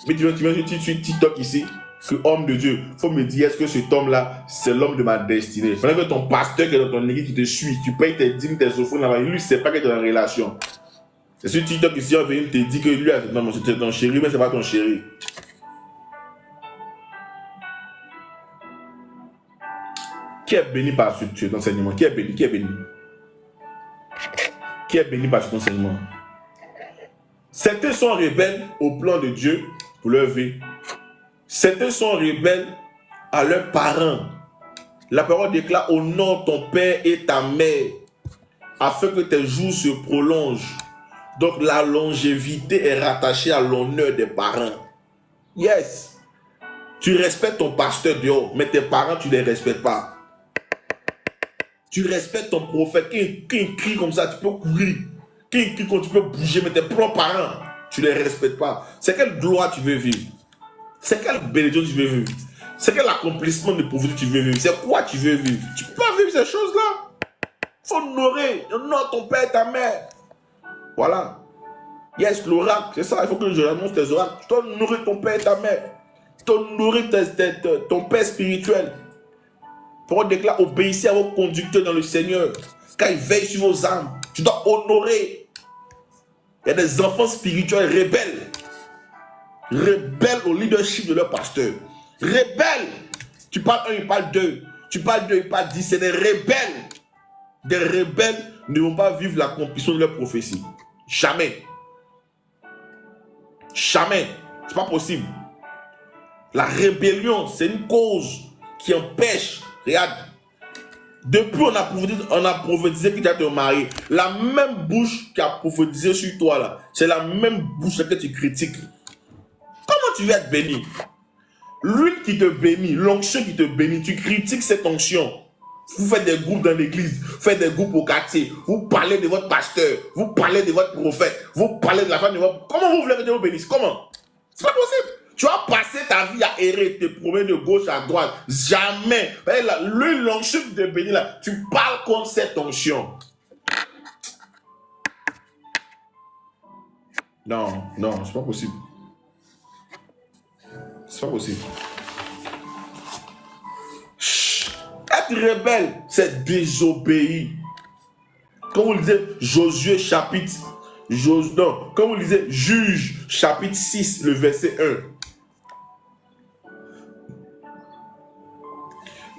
Mais tu viens sur TikTok ici, ce homme de Dieu. Il faut me dire, est-ce que cet homme-là, c'est l'homme de ma destinée? Pendant que ton pasteur qui est dans ton église qui te suit, tu payes tes dîmes, tes offrandes là-bas, lui ne sait pas que tu es dans une relation. C'est sur TikTok ici, on vient te dire que lui, c'est ton chéri, mais c'est pas ton chéri. Qui est béni par cet enseignement? Qui est béni? Qui est béni? Qui est béni par cet enseignement? Certains sont rebelles au plan de Dieu pour leur vie. Certains sont rebelles à leurs parents. La parole déclare, honore ton père et ta mère, afin que tes jours se prolongent. Donc la longévité est rattachée à l'honneur des parents. Yes. Tu respectes ton pasteur dehors, mais tes parents, tu ne les respectes pas. Tu respectes ton prophète. Qui crie comme ça, tu peux courir. Qui crie quand tu peux bouger, mais tes propres parents, tu ne les respectes pas. C'est quelle gloire tu veux vivre? C'est quelle bénédiction tu veux vivre? C'est quel accomplissement de pauvreté tu veux vivre? C'est quoi tu veux vivre? Tu peux pas vivre ces choses-là. Il faut honorer. Honore ton père et ta mère. Voilà. Yes, l'oracle, c'est ça. Il faut que je annonce tes oracles. Tu dois honorer ton père et ta mère. Tu dois honorer ton père spirituel. Pour déclarer, obéissez à vos conducteurs dans le Seigneur, car ils veillent sur vos âmes. Tu dois honorer. Il y a des enfants spirituels rebelles. Rebelles au leadership de leur pasteur. Rebelles. Tu parles un, il parle deux. Tu parles deux, il parle 10. C'est des rebelles. Des rebelles ne vont pas vivre l'accomplissement de leur prophétie. Jamais. Jamais. C'est pas possible. La rébellion, c'est une cause qui empêche. Regarde, depuis on a prophétisé qu'il va te marier. La même bouche qui a prophétisé sur toi là, c'est la même bouche que tu critiques. Comment tu vas être béni? L'huile qui te bénit, l'onction qui te bénit, tu critiques cette onction. Vous faites des groupes dans l'église, vous faites des groupes au quartier, vous parlez de votre pasteur, vous parlez de votre prophète, vous parlez de la femme de votre... Comment vous voulez que Dieu vous bénisse? Comment? C'est pas possible. Tu vas passer ta vie à errer, te promener de gauche à droite. Jamais. L'onction qui te bénit là, tu parles contre cette onction. Non, non, c'est pas possible. C'est pas possible. Chut. Être rebelle, c'est désobéir. Comme vous le lisez, Josué chapitre... Non, comme vous le lisez, Juge chapitre 6, le verset 1.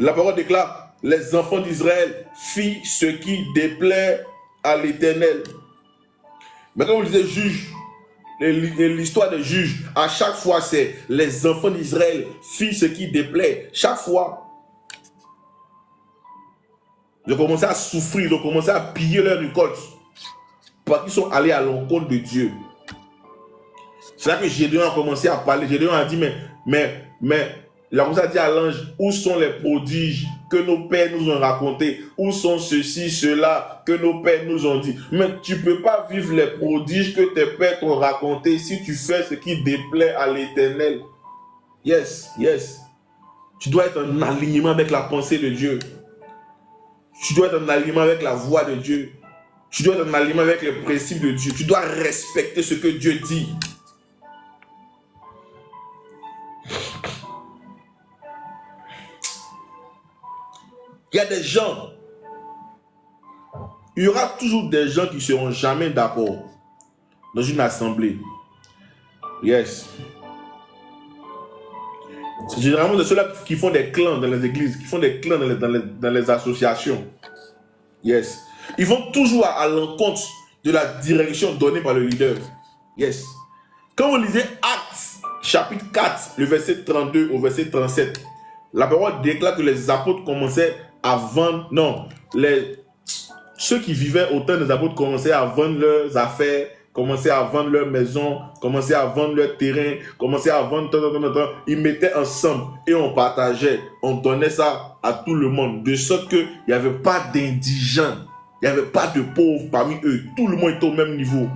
La parole déclare, les enfants d'Israël firent ce qui déplaît à l'Éternel. Mais quand vous lisez Juge, l'histoire de Juge, à chaque fois c'est les enfants d'Israël firent ce qui déplaît. Chaque fois, ils ont commencé à souffrir, ils ont commencé à piller leur récolte. parce qu'ils sont allés à l'encontre de Dieu. C'est là que Gédéon a commencé à parler. Gédéon a dit, mais, il a commencé à dire à l'ange, où sont les prodiges que nos pères nous ont racontés? Où sont ceci, cela que nos pères nous ont dit? Mais tu ne peux pas vivre les prodiges que tes pères t'ont racontés si tu fais ce qui déplaît à l'Éternel. Yes. Tu dois être en alignement avec la pensée de Dieu. Tu dois être en alignement avec la voix de Dieu. Tu dois être en alignement avec les principes de Dieu. Tu dois respecter ce que Dieu dit. Il y a des gens, il y aura toujours des gens qui ne seront jamais d'accord dans une assemblée. Yes. C'est généralement de ceux-là qui font des clans dans les églises, qui font des clans dans les associations. Yes. Ils vont toujours à l'encontre de la direction donnée par le leader. Yes. Quand vous lisez Actes, chapitre 4, le verset 32 au verset 37, la parole déclare que les apôtres commençaient à vendre, ceux qui vivaient au temps des apôtres commençaient à vendre leurs affaires, commençaient à vendre leurs maisons, commençaient à vendre leurs terrains, commençaient à vendre, ils mettaient ensemble et on partageait, on donnait ça à tout le monde, de sorte qu'il n'y avait pas d'indigents, il n'y avait pas de pauvres parmi eux, tout le monde était au même niveau.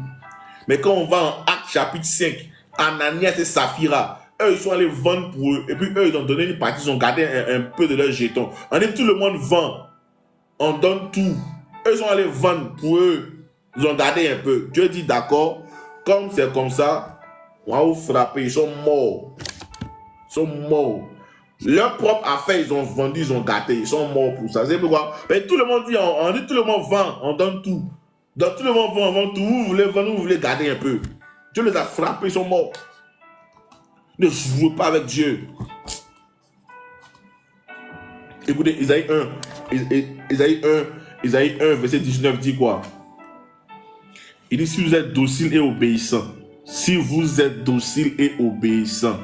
Mais quand on va en Actes chapitre 5, Ananias et Saphira, eux, ils sont allés vendre pour eux. Et puis, eux, ils ont donné une partie, ils ont gardé un peu de leurs jetons. On dit, tout le monde vend. On donne tout. Eux, ils sont allés vendre pour eux. Ils ont gardé un peu. Dieu dit, d'accord, comme c'est comme ça, on va vous frapper. Ils sont morts. Ils sont morts. Leur propre affaire, ils ont vendu, ils ont gâté. Ils sont morts pour ça. C'est pourquoi. Mais tout le monde dit, on dit, tout le monde vend, on donne tout. Donc, tout le monde vend, on vend tout. Vous voulez vendre, vous voulez garder un peu. Dieu les a frappés, ils sont morts. Ne jouez pas avec Dieu. Écoutez, Isaïe 1, verset 19 dit quoi? Il dit, si vous êtes docile et obéissant, si vous êtes docile et obéissant,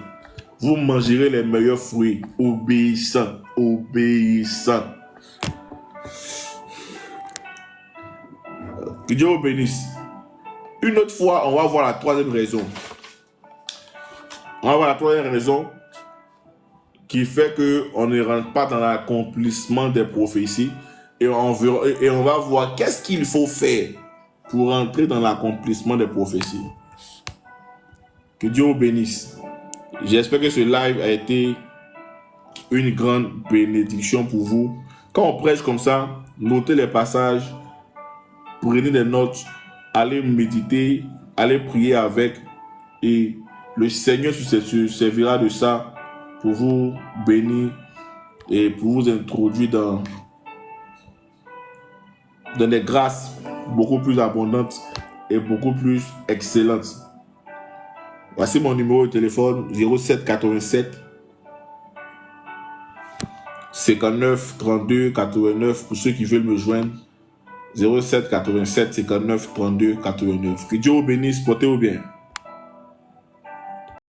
vous mangerez les meilleurs fruits. Obéissant. Que Dieu vous bénisse. Une autre fois, on va voir la troisième raison. On va voir la troisième raison qui fait qu'on ne rentre pas dans l'accomplissement des prophéties. Et on va voir qu'est-ce qu'il faut faire pour entrer dans l'accomplissement des prophéties. Que Dieu vous bénisse. J'espère que ce live a été une grande bénédiction pour vous. Quand on prêche comme ça, notez les passages, prenez des notes, allez méditer, allez prier avec, et le Seigneur se servira de ça pour vous bénir et pour vous introduire dans des grâces beaucoup plus abondantes et beaucoup plus excellentes. Voici mon numéro de téléphone 07 87 59 32 89 pour ceux qui veulent me joindre. 07 87 59 32 89. Que Dieu vous bénisse, portez-vous bien.